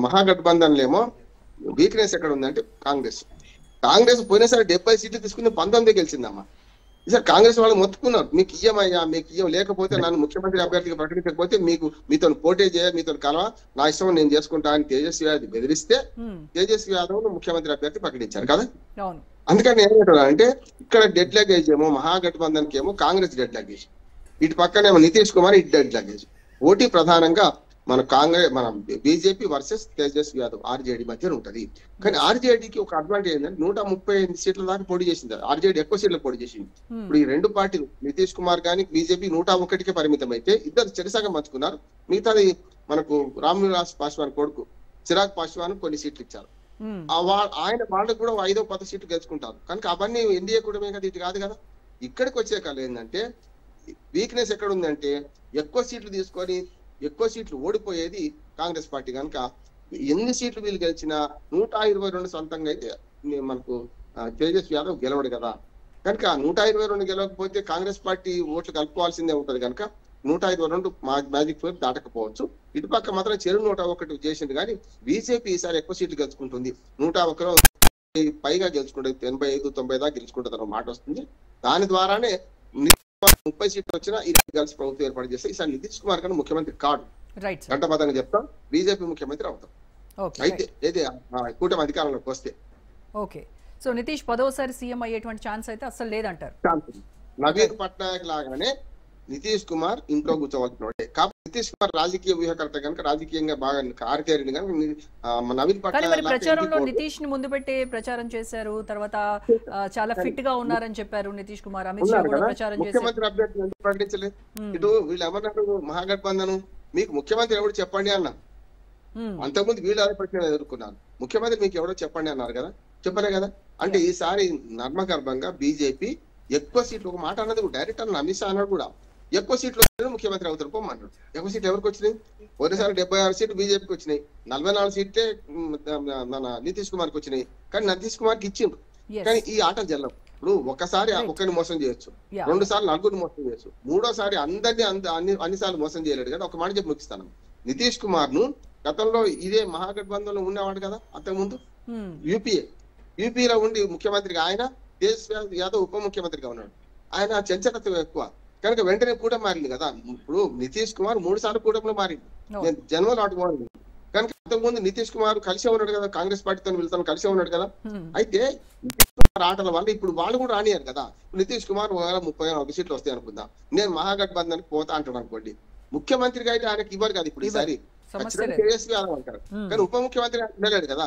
S2: మహాగఠబంధన్లేమో వీక్నెస్ ఎక్కడ ఉందంటే కాంగ్రెస్ పోయినసారి 70 సీట్లు తీసుకుని 19 గెలిచిందమ్మా. ఈసారి కాంగ్రెస్ వాళ్ళు మొత్తుకున్నారు, మీకు ఇయ్యమయ్యా, మీకు ఇయ్యం, లేకపోతే నన్ను ముఖ్యమంత్రి అభ్యర్థిగా ప్రకటించకపోతే మీతో పోటీ చేయ, మీతో కలవ, నా ఇష్టం నేను చేసుకుంటా అని తేజస్వి యాదవ్ బెదిరిస్తే తేజస్వి యాదవ్ ముఖ్యమంత్రి అభ్యర్థి ప్రకటించారు కదా. అందుకని ఏమంటారు అంటే ఇక్కడ డెడ్ లగేజ్ ఏమో మహాగఠబంధన్ కి ఏమో కాంగ్రెస్ డెడ్ లగేజ్, ఇటు పక్కనేమో నితీష్ కుమార్ ఇటు డెడ్ లగేజ్. పోటీ ప్రధానంగా మన BJP versus Tejashwi Yadav RJD మధ్య ఉంటది. కానీ ఆర్జేడీకి ఒక అడ్వాంటేజ్ ఏంటంటే 135 సీట్ల దాకా పోటీ చేసింది. ఆర్జేడీ ఎక్కువ సీట్లకు పోటీ చేసింది. ఇప్పుడు ఈ 2 పార్టీలు నితీష్ కుమార్ కానీ బీజేపీ 101కే పరిమితం అయితే ఇద్దరు చెరసగం పంచుకున్నారు. మిగతాది మనకు రామ్ విలాస్ పాస్వాన్ కొడుకు చిరాగ్ పాస్వాన్ కొన్ని సీట్లు ఇచ్చారు. ఆయన వాళ్ళకు కూడా 5-10 సీట్లు గెలుచుకుంటారు. కనుక అవన్నీ ఎన్డీఏ కూడమే కదా, ఇటు కాదు కదా. ఇక్కడికి వచ్చే కాలం ఏంటంటే వీక్నెస్ ఎక్కడ ఉందంటే ఎక్కువ సీట్లు తీసుకొని ఎక్కువ సీట్లు ఓడిపోయేది కాంగ్రెస్ పార్టీ. కనుక ఎన్ని సీట్లు వీళ్ళు గెలిచినా 122 సొంతంగా అయితే మనకు తేజస్వి యాదవ్ గెలవడు కదా. కనుక 122 గెలవకపోతే కాంగ్రెస్ పార్టీ ఓట్లు కలుపుకోవాల్సిందే ఉంటది. కనుక 122 మ్యాజిక్ ఫోర్ దాటకపోవచ్చు. ఇటుపక్క మాత్రం 101 చేసింది. కానీ బీజేపీ ఈసారి ఎక్కువ సీట్లు గెలుచుకుంటుంది. 101 పైగా గెలుచుకుంటుంది, 85-90 దాకా గెలుచుకుంటుంది అన్న మాట వస్తుంది. దాని ద్వారానే 30 సీట్లు వచ్చినా ఈ కలిసి ప్రభుత్వం ఏర్పాటు చేస్తే ఈసారి నితీష్ కుమార్ కన్నా ముఖ్యమంత్రి కాడు, గంటబద్ధంగా చెప్తాం, బీజేపీ ముఖ్యమంత్రి అవుతాం. అయితే ఏది కూటమి అధికారంలోకి వస్తే
S1: ఓకే. సో నితీష్ 10వసారి సీఎం అయ్యేటువంటి ఛాన్స్ అయితే అసలు లేదంటారు.
S2: నవీన్ పట్నాయక్ లాగానే నితీష్ కుమార్ ఇంట్లో కూర్చోవాల్సిన కాబట్టి నితీష్ కుమార్ రాజకీయ వ్యూహకర్త కనుక రాజకీయంగా బాగా ఆరితేరింది కనుక నవీన్ పట్నాయక్
S1: ప్రచారంలో నితీష్ ని ముందు పెట్టి ప్రచారం చేశారు. తర్వాత చాలా ఫిట్ గా ఉన్నారని చెప్పారు నితీష్ కుమార్. అమిత్ షా కూడా ప్రచారం చేశారు.
S2: ముఖ్యమంత్రి అభ్యర్థి ఎందుకు ప్రకటించలేదు? ఇటు వీళ్ళు ఏమన్నారు, మహాగఠబంధన్ మీకు ముఖ్యమంత్రి ఎవరు చెప్పండి అన్న. అంతకుముందు వీళ్ళు అదే ప్రశ్న ఎదుర్కొన్నారు, ముఖ్యమంత్రి మీకు ఎవరో చెప్పండి అన్నారు కదా, చెప్పలే కదా. అంటే ఈసారి నర్మగర్భంగా బీజేపీ ఎక్కువ సీట్లు, ఒక మాట అన్నది డైరెక్ట్ అన్న అమిత్ షా అన్నాడు కూడా, ఎక్కువ సీట్లు ముఖ్యమంత్రి అవుతారు పోమన్నాడు. ఎక్కువ సీట్లు ఎవరికి వచ్చినాయి? పోయినసారి 76 సీట్లు బీజేపీకి వచ్చినాయి, 44 సీట్లే మన నితీష్ కుమార్కి వచ్చినాయి. కానీ నితీష్ కుమార్కి ఇచ్చిండ్రు. కానీ ఈ ఆట జల్లం. ఇప్పుడు ఒకసారి ఒకరిని మోసం చేయొచ్చు, 2 సార్లు 4 మోసం చేయొచ్చు, 3వసారి అందరినీ అన్నిసార్లు మోసం చేయలేడు కదా. ఒక మాట చెప్పి ముగిస్తాను, నితీష్ కుమార్ ను గతంలో ఇదే మహాగఠబంధన్ లో ఉండేవాడు కదా అంతకుముందు, యూపీలో ఉండి ముఖ్యమంత్రిగా ఆయన, తేజస్వి యాదవ్ ఉప ముఖ్యమంత్రిగా ఉన్నాడు. ఆయన చంచలత్వం ఎక్కువ కనుక వెంటనే కూటమి మారింది కదా. ఇప్పుడు నితీష్ కుమార్ 3 సార్లు కూటమిలో మారింది, నేను జన్మలో అటు పోయింది. కనుక అంతకుముందు నితీష్ కుమార్ కలిసే ఉన్నాడు కదా, కాంగ్రెస్ పార్టీతో వీళ్ళతో కలిసే ఉన్నాడు కదా. అయితే ఆటల వల్ల ఇప్పుడు వాళ్ళు కూడా రానియారు కదా. నితీష్ కుమార్ 31 సీట్లు వస్తాయి అనుకుందాం, నేను మహాగఠబంధన్ పోతా అంటాడు అనుకోండి, ముఖ్యమంత్రిగా అయితే ఆయనకి ఇవ్వరు కదా. ఇప్పుడు ఈసారి తేజస్వి యాదవ్ అంటారు, కానీ ఉప ముఖ్యమంత్రి ఉండలేడు కదా.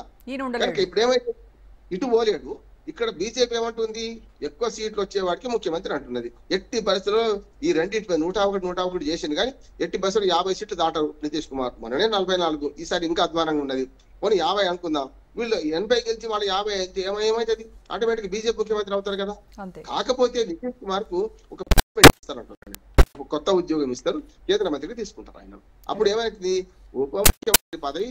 S2: కనుక ఇప్పుడు ఏమైతే ఇటు పోలేడు. ఇక్కడ బీజేపీ ఏమంటుంది, ఎక్కువ సీట్లు వచ్చేవాడికి ముఖ్యమంత్రి అంటున్నది. ఎట్టి పరిస్థితుల్లో ఈ రెండింటి 101 చేసింది. కానీ ఎట్టి పరిస్థితుల్లో 50 సీట్లు దాటరు నితీష్ కుమార్. మొన్ననే 44, ఈసారి ఇంకా అధ్వానంగా ఉన్నది. పోనీ 50 అనుకుందాం, వీళ్ళు 80 గెలిచి వాళ్ళు 50 అయితే ఏమైతుంది, ఆటోమేటిక్ బీజేపీ ముఖ్యమంత్రి అవుతారు కదా. కాకపోతే నితీష్ కుమార్ కు ఒక కొత్త ఉద్యోగం ఇస్తారు, కేంద్ర మంత్రిగా తీసుకుంటారు ఆయన. అప్పుడు ఏమైతుంది, ఉప ముఖ్యమంత్రి పదవి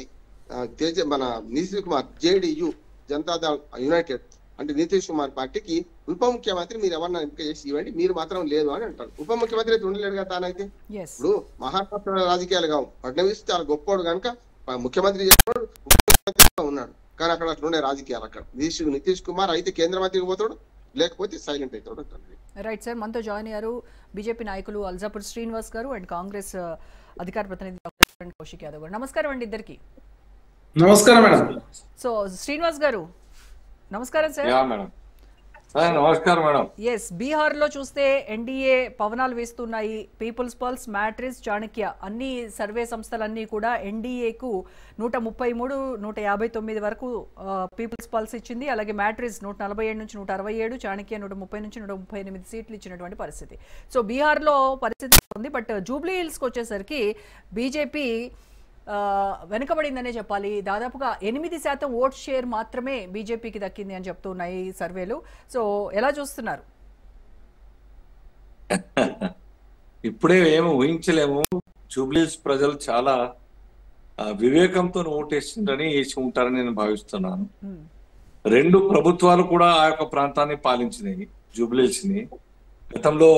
S2: మన నితీష్ కుమార్ జేడీయూ జనతాదళ్ యునైటెడ్ అంటే నితీష్ కుమార్ పార్టీకి ఉప ముఖ్యమంత్రి మీరు ఎవరన్నా ఎంపిక చేసి ఇవ్వండి, మీరు మాత్రం లేదు అని అంటారు. ఉప ముఖ్యమంత్రి అయితే ఉండలేడు కదా తానైతే. ఇప్పుడు మహారాష్ట్ర రాజకీయాలు కావు, ఫడ్నవీస్ చాలా గొప్పోడు కనుక ముఖ్యమంత్రి చేస్తున్నాడు, ముఖ్యమంత్రి ఉన్నాడు, కానీ అక్కడ అట్లుండే రాజకీయాలు. అక్కడ నితీష్ కుమార్ అయితే కేంద్ర మంత్రికి పోతాడు, లేకపోతే సైలెంట్ అవుతాడు.
S1: రైట్ సార్, మనతో జాయిన్ అయ్యారు బీజేపీ నాయకులు అల్జాపూర్ శ్రీనివాస్ గారు అండ్ కాంగ్రెస్ అధికార ప్రతినిధి డాక్టర్ కౌశిక్ యాదవ్ గారు. నమస్కారం అండి ఇద్దరికి.
S3: నమస్కారం మేడం.
S1: సో శ్రీనివాస్ గారు నమస్కారం సార్.
S3: నమస్కారం మేడం.
S1: ఎస్, బీహార్ లో చూస్తే ఎన్డీఏ పవనాలు వేస్తున్నాయి. పీపుల్స్ పల్స్, మ్యాట్రిస్, చాణక్య అన్ని సర్వే సంస్థలన్నీ కూడా ఎన్డీఏకు 133, 159 వరకు పీపుల్స్ పల్స్ ఇచ్చింది. అలాగే మ్యాట్రిస్ 147 నుంచి 167, చాణక్య 130 నుంచి 138 సీట్లు ఇచ్చినటువంటి పరిస్థితి. సో బీహార్లో పరిస్థితి ఉంది. బట్ జూబ్లీ హిల్స్కి వచ్చేసరికి బీజేపీ వెనుకబడిందనే చెప్పాలి. దాదాపుగా 8% ఓట్ షేర్ మాత్రమే బీజేపీకి దక్కింది అని చెప్తున్నాయి సర్వేలు. సో ఎలా చూస్తున్నారు?
S3: ఇప్పుడే ఏమి ఊహించలేము. జూబ్లీస్ ప్రజలు చాలా వివేకంతో ఓటేసిందని వేసి ఉంటారని నేను భావిస్తున్నాను. 2 ప్రభుత్వాలు కూడా ఆ యొక్క ప్రాంతాన్ని పాలించినాయి. జూబ్లీస్ ని గతంలో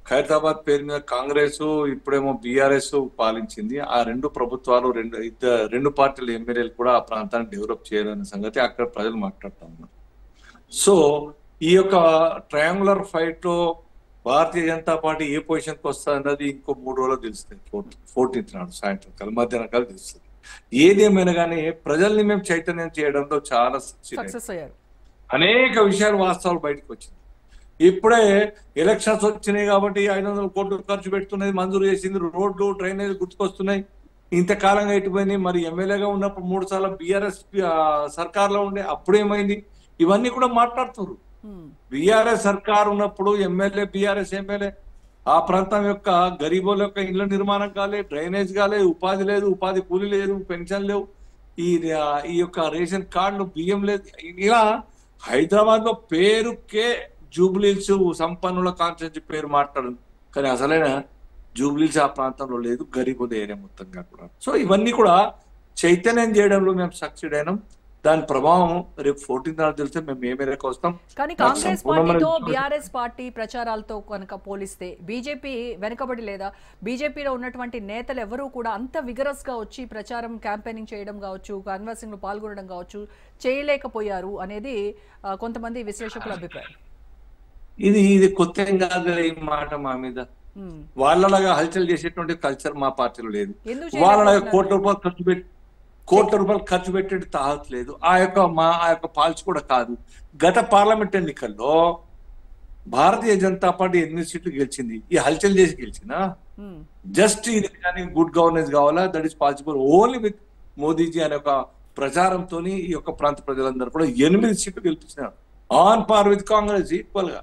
S3: ఖైరతాబాద్ పేరు మీద కాంగ్రెస్, ఇప్పుడేమో బీఆర్ఎస్ పాలించింది. ఆ 2 ప్రభుత్వాలు, 2 పార్టీల ఎమ్మెల్యేలు కూడా ఆ ప్రాంతాన్ని డెవలప్ చేయాలనే సంగతి అక్కడ ప్రజలు మాట్లాడుతూ ఉన్నారు. సో ఈ యొక్క ట్రయాంగులర్ ఫైట్ లో భారతీయ జనతా పార్టీ ఏ పొజిషన్కి వస్తుంది అన్నది ఇంకో 3 రోజులు తెలుస్తుంది. 14th నాడు సాయంత్రం మధ్యాహ్నం కాలం తెలుస్తుంది. ఏదేమైనా కానీ ప్రజల్ని మేము చైతన్యం చేయడంలో చాలా సక్సెస్ అయ్యారు. అనేక విషయాలు, వాస్తవాలు బయటకు వచ్చింది. ఇప్పుడే ఎలక్షన్స్ వచ్చినాయి కాబట్టి 500 కోట్లు ఖర్చు పెడుతున్నది మంజూరు చేసింది. రోడ్లు, డ్రైనేజ్ గుర్తుకొస్తున్నాయి. ఇంతకాలంగా ఎటుపోయినాయి. మరి ఎమ్మెల్యేగా ఉన్నప్పుడు 3 సార్లు బీఆర్ఎస్ సర్కార్లో ఉండే అప్పుడేమైంది? ఇవన్నీ కూడా మాట్లాడుతున్నారు. బీఆర్ఎస్ సర్కార్ ఉన్నప్పుడు ఎమ్మెల్యే, బీఆర్ఎస్ ఎమ్మెల్యే ఆ ప్రాంతం యొక్క గరీబుల యొక్క ఇళ్ల నిర్మాణం కాలే, డ్రైనేజ్ కాలే, ఉపాధి లేదు, ఉపాధి కూలి లేదు, పెన్షన్ లేవు, ఈ యొక్క రేషన్ కార్డులు, బియ్యం లేదు. ఇలా హైదరాబాద్ లో పేరుకే జూబ్లీస్ సంపన్నుల కాన్స్టిట్యూన్సీ పేరు మాట్లాడు, కానీ అసలైన జూబ్లీస్ ఆ ప్రాంతంలో లేదు, గరీబుల ఏరియా మొత్తంగా కూడా. సో ఇవన్నీ కూడా చైతన్యం చేయడంలో మేము సక్సెడ్ అయినాం. దాని ప్రభావం రేపు 14th నాడు తెలిస్తే మేము ఏ మేరకు వస్తాం.
S1: కానీ కాంగ్రెస్ పార్టీతో బీఆర్ఎస్ పార్టీ ప్రచారాలతో కనుక పోలిస్తే బీజేపీ వెనుకబడి లేదా? బీజేపీలో ఉన్నటువంటి నేతలు ఎవరూ కూడా అంత విగరస్ గా వచ్చి ప్రచారం, క్యాంపెయినింగ్ చేయడం కావచ్చు, కన్వర్సింగ్ లో పాల్గొనడం కావచ్చు చేయలేకపోయారు అనేది కొంతమంది విశ్లేషకుల అభిప్రాయం.
S3: ఇది కొత్త ఏం కాదు ఈ మాట మా మీద. వాళ్ళలాగా హల్చల్ చేసేటువంటి కల్చర్ మా పార్టీలో లేదు. వాళ్ళలాగా కోట్ల రూపాయలు ఖర్చు పెట్టే తాహత్ లేదు. ఆ యొక్క పాలసీ కూడా కాదు. గత పార్లమెంట్ ఎన్నికల్లో భారతీయ జనతా పార్టీ 8 సీట్లు గెలిచింది. ఈ హల్చల్ చేసి గెలిచినా? జస్ట్ ఇది కానీ గుడ్ గవర్నెన్స్ కావాలా, that is possible only with Modiji అనే ఒక ప్రచారంతో ఈ యొక్క ప్రాంత ప్రజలందరూ కూడా 8 సీట్లు గెలిపించినారు. On par with Congress equal గా.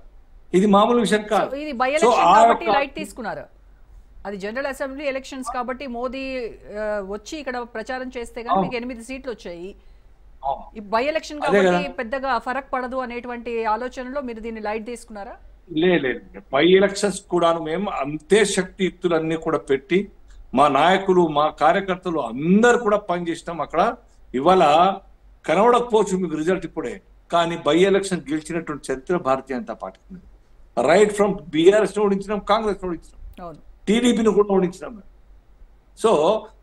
S3: ఇది మామూలు విషయం కాదు.
S1: ఇది బై ఎలక్షన్ కాబట్టి లైట్ తీసుకున్నారు. అది జనరల్ అసెంబ్లీ ఎలక్షన్స్ కాబట్టి మోదీ వచ్చి ఇక్కడ ప్రచారం చేస్తే గానీ మీకు 8 సీట్లు వచ్చాయి. ఈ బై ఎలక్షన్ కాబట్టి పెద్దగా ఫరక్ పడదు అనేటువంటి ఆలోచనలో మీరు దీన్ని లైట్ తీసుకున్నారా?
S3: లేదు, బై ఎలక్షన్స్ కూడా మేము అంతే శక్తియుక్తులన్నీ కూడా పెట్టి మా నాయకులు, మా కార్యకర్తలు అందరు కూడా పనిచేసినాం అక్కడ. ఇవాళ కనబడకపోవచ్చు మీకు రిజల్ట్ ఇప్పుడే, కానీ బై ఎలక్షన్ గెలిచినటువంటి చరిత్ర Bharatiya Janata Party. Right from BRS ని ఓడించినాం, కాంగ్రెస్ ని ఓడించినాం, టీడీపీని కూడా ఓడించినాం. సో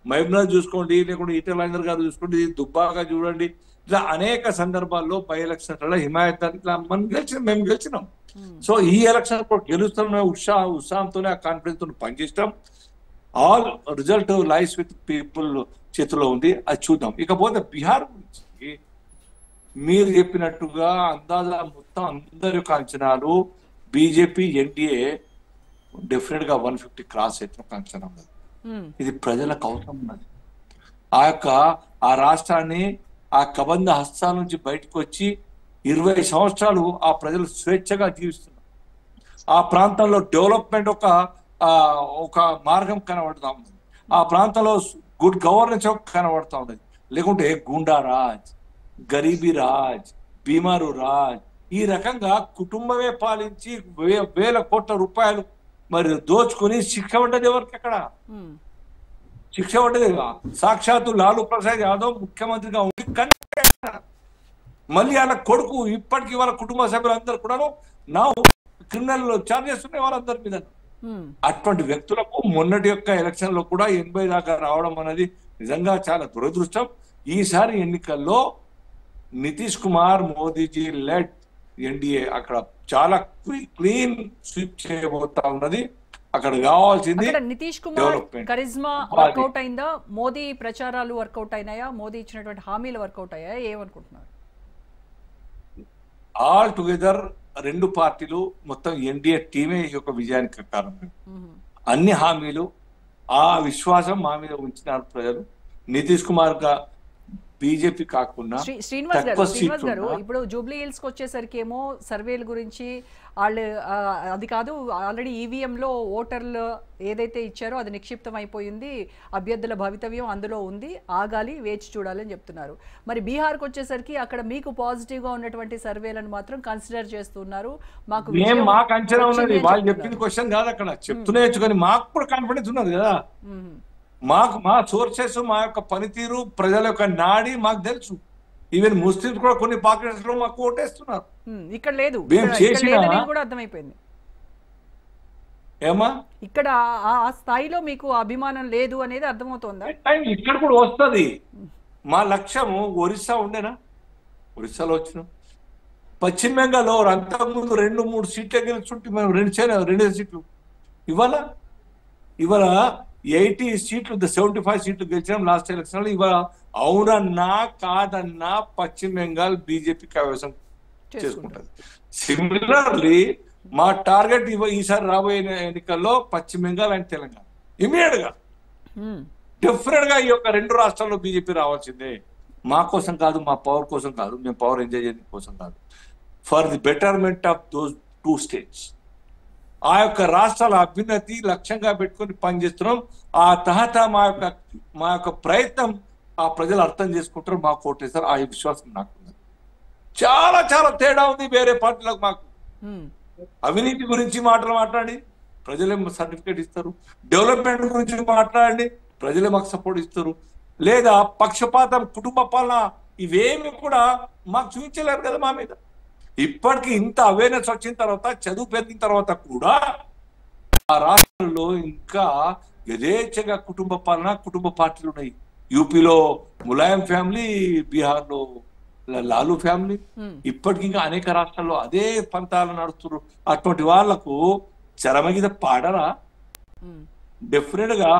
S3: మహబూబ్నగర్ చూసుకోండి, లేకుంటే ఈటెల రాజేందర్ గారు చూసుకోండి, దుబ్బాగా చూడండి, ఇట్లా అనేక సందర్భాల్లో బై ఎలక్షన్స్ హిమాయత్ ఇట్లా మనం మేము గెలిచినాం. సో ఈ ఎలక్షన్ కూడా గెలుస్తున్న ఉత్సాహంతోనే, ఆ కాన్ఫిడెన్స్ తో పనిచేస్తాం. All result lies with people చేతిలో ఉంది, అది చూద్దాం. ఇకపోతే బీహార్ గురించి మీరు చెప్పినట్టుగా అందాజా మొత్తం అందరి యొక్క అంచనాలు బీజేపీ, ఎన్డీఏ డెఫినెట్ గా 150 క్రాస్ అయితే ఒక అంచనా ఉన్నది. ఇది ప్రజలకు అవసరం ఉన్నది. ఆ రాష్ట్రాన్ని ఆ కబంధ హస్తాల నుంచి బయటకు వచ్చి 20 సంవత్సరాలు ఆ ప్రజలు స్వేచ్ఛగా జీవిస్తున్నారు. ఆ ప్రాంతంలో డెవలప్మెంట్ ఒక మార్గం కనబడతా ఉన్నది. ఆ ప్రాంతంలో గుడ్ గవర్నెన్స్ కనబడతా ఉన్నది. లేకుంటే గుండా రాజ్, గరీబీ రాజ్, బీమారు రాజ్, ఈ రకంగా కుటుంబమే పాలించి వేల కోట్ల రూపాయలు మరి దోచుకుని శిక్ష పడ్డది ఎవరికి? అక్కడ శిక్ష పడ్డది సాక్షాత్తు లాలూ ప్రసాద్ యాదవ్ ముఖ్యమంత్రిగా ఉండి, మళ్ళీ వాళ్ళ కొడుకు ఇప్పటికీ వాళ్ళ కుటుంబ సభ్యులందరూ కూడా నా క్రిమినల్ చార్జెస్ ఉన్నాయి వాళ్ళందరి మీద. అటువంటి వ్యక్తులకు మొన్నటి యొక్క ఎలక్షన్ లో కూడా 80 దాకా రావడం అనేది నిజంగా చాలా దురదృష్టం. ఈసారి ఎన్నికల్లో నితీష్ కుమార్ మోదీజీ లెడ్ ఎన్డీఏ అక్కడ చాలా క్లీన్ స్వీప్ చేయబోతా ఉన్నది. అక్కడ కావాల్సింది
S1: నితీష్ కుమార్ కరిజ్మా వర్కౌట్ అయిందా? మోదీ ప్రచారాలు వర్కౌట్ అయినాయా? మోదీ ఇచ్చినటువంటి హామీలు వర్కౌట్ అయ్యాయా? ఏమనుకుంటున్నారు?
S3: ఆల్ టుగెదర్ రెండు పార్టీలు మొత్తం ఎన్డీఏ టీమే ఈ యొక్క విజయానికి కారణం. అన్ని హామీలు ఆ విశ్వాసం మా మీద ఉంచినారు ప్రజలు. నితీష్ కుమార్ గా బీజేపీ కాకుండా
S1: శ్రీనివాస్ గారు ఇప్పుడు జూబ్లీ హిల్స్ కి వచ్చేసరికి ఏమో సర్వేల గురించి వాళ్ళు అది కాదు, ఆల్రెడీ ఈవీఎంలో ఓటర్లు ఏదైతే ఇచ్చారో అది నిక్షిప్తం అయిపోయింది, అభ్యర్థుల భవితవ్యం అందులో ఉంది, ఆగాలి, వేచి చూడాలని చెప్తున్నారు. మరి బీహార్కి వచ్చేసరికి అక్కడ మీకు పాజిటివ్ గా ఉన్నటువంటి సర్వేలను మాత్రం కన్సిడర్ చేస్తున్నారు.
S3: మాకు అంచనా ఉన్నది, వాళ్ళు చెప్పిన క్వశ్చన్ కాదు అక్కడ చెప్తున్నాయి, కానీ మాకు కూడా కాన్ఫిడెన్స్ ఉన్నది కదా. మా సోర్సెస్, మా యొక్క పనితీరు, ప్రజల యొక్క నాడి మాకు తెలుసు. ఈవెన్ ముస్లింస్ కూడా కొన్ని పాకెట్స్ లో మాకు ఓటేస్తున్నారు.
S1: ఇక్కడ లేదు కూడా అర్థమైపోయింది.
S3: ఏమా
S1: ఇక్కడ ఆ స్థాయిలో మీకు అభిమానం లేదు అనేది అర్థమవుతోందా?
S3: ఇక్కడ కూడా వస్తుంది. మా లక్ష్యము ఒరిస్సా ఉండేనా, ఒరిస్సాలో వచ్చినాం. పశ్చిమ బెంగాల్లో అంతకుముందు 2-3 సీట్లే గెలుచుంటే మేము 2 సీట్లు. ఇవాళ 80 సీట్లు 75 సీట్లు గెలిచాం లాస్ట్ ఎలక్షన్ లో. ఇవాళ అవునన్నా కాదన్నా పశ్చిమ బెంగాల్ బీజేపీ కైవసం చేసుకుంటుంది. సిమిలర్లీ మా టార్గెట్ ఈసారి రాబోయే ఎన్నికల్లో పశ్చిమ బెంగాల్ అండ్ తెలంగాణ ఇమీడియట్ గా డెఫినెట్ గా ఈ యొక్క 2 రాష్ట్రాల్లో బీజేపీ రావాల్సిందే. మా కోసం కాదు, మా పవర్ కోసం కాదు, మేము పవర్ ఎంజాయ్ చేయడం కోసం కాదు, for the betterment of those 2 states. ఆ యొక్క రాష్ట్రాల అభ్యున్నతి లక్ష్యంగా పెట్టుకుని పనిచేస్తున్నాం. ఆ తహత మా యొక్క ప్రయత్నం ఆ ప్రజలు అర్థం చేసుకుంటారు, మాకు ఓటేస్తారు. ఆ విశ్వాసం నాకు చాలా చాలా తేడా ఉంది వేరే పార్టీలకు. మాకు అవినీతి గురించి మాట్లాడి ప్రజలే సర్టిఫికేట్ ఇస్తారు, డెవలప్మెంట్ గురించి మాట్లాడండి ప్రజలే మాకు సపోర్ట్ ఇస్తారు. లేదా పక్షపాతం, కుటుంబ పాలన, ఇవేమి కూడా మాకు చూపించలేరు కదా మా మీద. ఇప్పటికీ ఇంత అవేర్నెస్ వచ్చిన తర్వాత, చదువు పెరిగిన తర్వాత కూడా ఆ రాష్ట్రంలో ఇంకా యథేచ్ఛగా కుటుంబ పాలన, కుటుంబ పార్టీలు ఉన్నాయి. యూపీలో ములాయం ఫ్యామిలీ, బీహార్లో లాలూ ఫ్యామిలీ, ఇప్పటికి ఇంకా అనేక రాష్ట్రాల్లో అదే పంతాలు నడుస్తున్నారు. అటువంటి వాళ్లకు చరమగీత పాడరా? డెఫినెట్ గా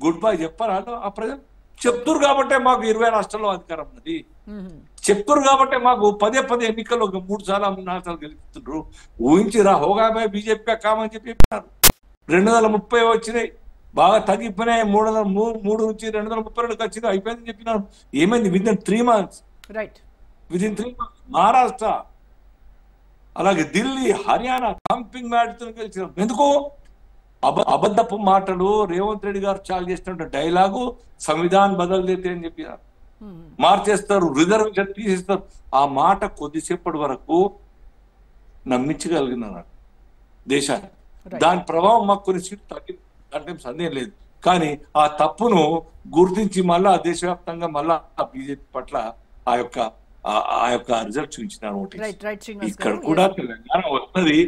S3: గుడ్ బై చెప్పరా? ఆ ప్రజలు చెప్తురు కాబట్టే మాకు 20 రాష్ట్రాల్లో అధికారం ఉన్నది. చెప్తురు కాబట్టి మాకు 10 ఎన్నికల్లో 3 సార్లు 4 సార్లు గెలుపుతుండ్రు. ఊహించిరా హోగామే బీజేపీ కామని చెప్పారు. 230 వచ్చినాయి, బాగా తగ్గిపోయినాయి. 303 నుంచి 232 వచ్చింది, అయిపోయిందని చెప్పినారు. ఏమైంది? Within 3 months, within 3 months Maharashtra, అలాగే ఢిల్లీ, హర్యానా థంపింగ్ మ్యాచ్తో గెలిచినాం. ఎందుకు? అబద్ధపు మాటలు. రేవంత్ రెడ్డి గారు చాలు చేసినట్టు డైలాగు సంవిధాన్ బదల్దేతే అని చెప్పినారు, మార్చేస్తారు, రిజర్వేషన్ తీసేస్తారు. ఆ మాట కొద్దిసేపటి వరకు నమ్మించగలిగినారు దేశాన్ని. దాని ప్రభావం మాకు కొన్ని సీట్లు తగ్గింది, దాంట్లో సందేహం లేదు. కానీ ఆ తప్పును గుర్తించి మళ్ళా దేశవ్యాప్తంగా మళ్ళా బీజేపీ పట్ల ఆ యొక్క రిజల్ట్ చూపించినారు. ఇక్కడ కూడా తెలంగాణ వస్తుంది,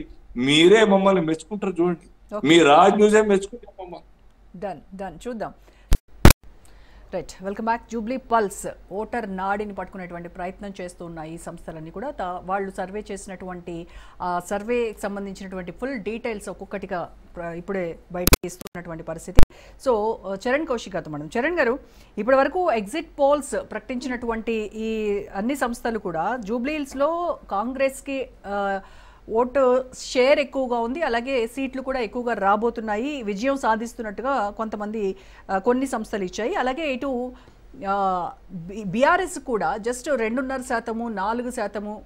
S3: మీరే మమ్మల్ని మెచ్చుకుంటారు. చూడండి, మీ రాజ్ న్యూసే మెచ్చుకుంటారు మమ్మల్ని.
S1: చూద్దాం. Right, welcome back. Jubilee pulse voter నాడిని పట్టుకునేటువంటి ప్రయత్నం చేస్తున్న ఈ సంస్థలన్నీ కూడా వాళ్ళు సర్వే చేసినటువంటి సర్వేకి సంబంధించినటువంటి ఫుల్ డీటెయిల్స్ ఒక్కొక్కటిగా ఇప్పుడే బయట ఇస్తున్నటువంటి పరిస్థితి. సో చరణ్ కౌశిక్ గారు, మేడం చరణ్ గారు, ఇప్పటి వరకు ఎగ్జిట్ పోల్స్ ప్రకటించినటువంటి ఈ అన్ని సంస్థలు కూడా జూబ్లీ హిల్స్లో కాంగ్రెస్కి ఓటు షేర్ ఎక్కువగా ఉంది, అలాగే సీట్లు కూడా ఎక్కువగా రాబోతున్నాయి, విజయం సాధిస్తున్నట్టుగా కొన్ని సంస్థలు ఇచ్చాయి. అలాగే ఇటు బీఆర్ఎస్ కూడా జస్ట్ 2.5%, 4%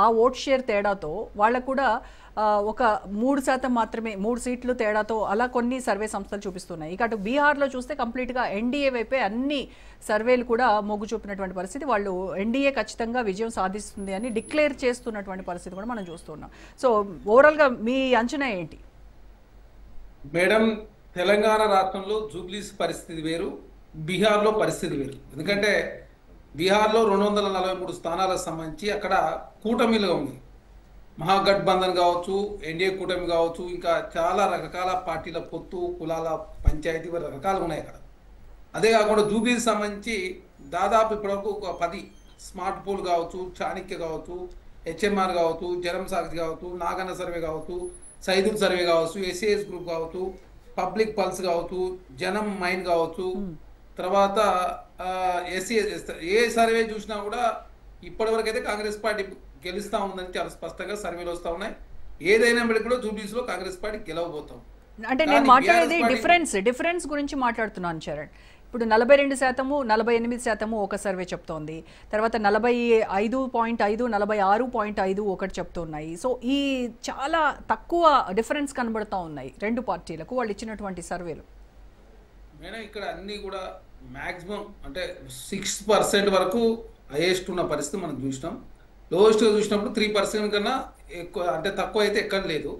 S1: ఆ ఓట్ షేర్ తేడాతో వాళ్ళకు కూడా ఒక 3% మాత్రమే, 3 సీట్లు తేడాతో అలా కొన్ని సర్వే సంస్థలు చూపిస్తున్నాయి. ఇక అటు బీహార్లో చూస్తే కంప్లీట్గా ఎన్డీఏ వైపే అన్ని సర్వేలు కూడా మొగ్గు చూపినటువంటి పరిస్థితి. వాళ్ళు ఎన్డీఏ ఖచ్చితంగా విజయం సాధిస్తుంది అని డిక్లేర్ చేస్తున్నటువంటి పరిస్థితి కూడా మనం చూస్తున్నాం. సో ఓవరాల్గా మీ అంచనా ఏంటి?
S4: మేడం, తెలంగాణ రాష్ట్రంలో జూబ్లీస్ పరిస్థితి వేరు, బీహార్లో పరిస్థితి వేరు. ఎందుకంటే బీహార్లో 243 స్థానాలకు సంబంధించి అక్కడ కూటమిలుగా ఉంది. మహాగఠబంధన్ కావచ్చు, ఎన్డీఏ కూటమి కావచ్చు, ఇంకా చాలా రకరకాల పార్టీల పొత్తు, కులాల పంచాయతీ రకరకాలు ఉన్నాయి అక్కడ. అదే కాకుండా జూబ్లీకి సంబంధించి దాదాపు ఇప్పటివరకు ఒక 10 స్మార్ట్ పోల్ కావచ్చు, చాణక్య కావచ్చు, హెచ్ఎంఆర్ కావచ్చు, జనం సాక్షి కావచ్చు, నాగన్న సర్వే కావచ్చు, సైదుల్ సర్వే కావచ్చు, ఎస్ఏఎస్ గ్రూప్ కావచ్చు, పబ్లిక్ పల్స్ కావచ్చు, జనం మైండ్ కావచ్చు, తర్వాత ఏ సర్వే చూసినా కూడా ఇప్పటివరకు అయితే కాంగ్రెస్ పార్టీ గెలుస్తూ ఉందని చాలా స్పష్టంగా సర్వేలు వస్తూ ఉన్నాయి. ఏదైనా కూడా జూబ్లీస్లో కాంగ్రెస్ పార్టీ గెలవబోతాం.
S1: అంటే నేను మాట్లాడేది డిఫరెన్స్ గురించి మాట్లాడుతున్నాను చరణ్. ఇప్పుడు 42%, 48% ఒక సర్వే చెప్తోంది. తర్వాత 45.5, 46.5 ఒకటి చెప్తున్నాయి. సో ఈ చాలా తక్కువ డిఫరెన్స్ కనబడుతూ ఉన్నాయి రెండు పార్టీలకు వాళ్ళు ఇచ్చినటువంటి సర్వేలు.
S4: మేడం ఇక్కడ అన్ని కూడా మ్యాక్సిమం అంటే 6% వరకు హైయెస్ట్ ఉన్న పరిస్థితి మనం చూసినాం. లోయెస్ట్గా చూసినప్పుడు 3% కన్నా ఎక్కువ అంటే తక్కువ అయితే ఎక్కడ లేదు.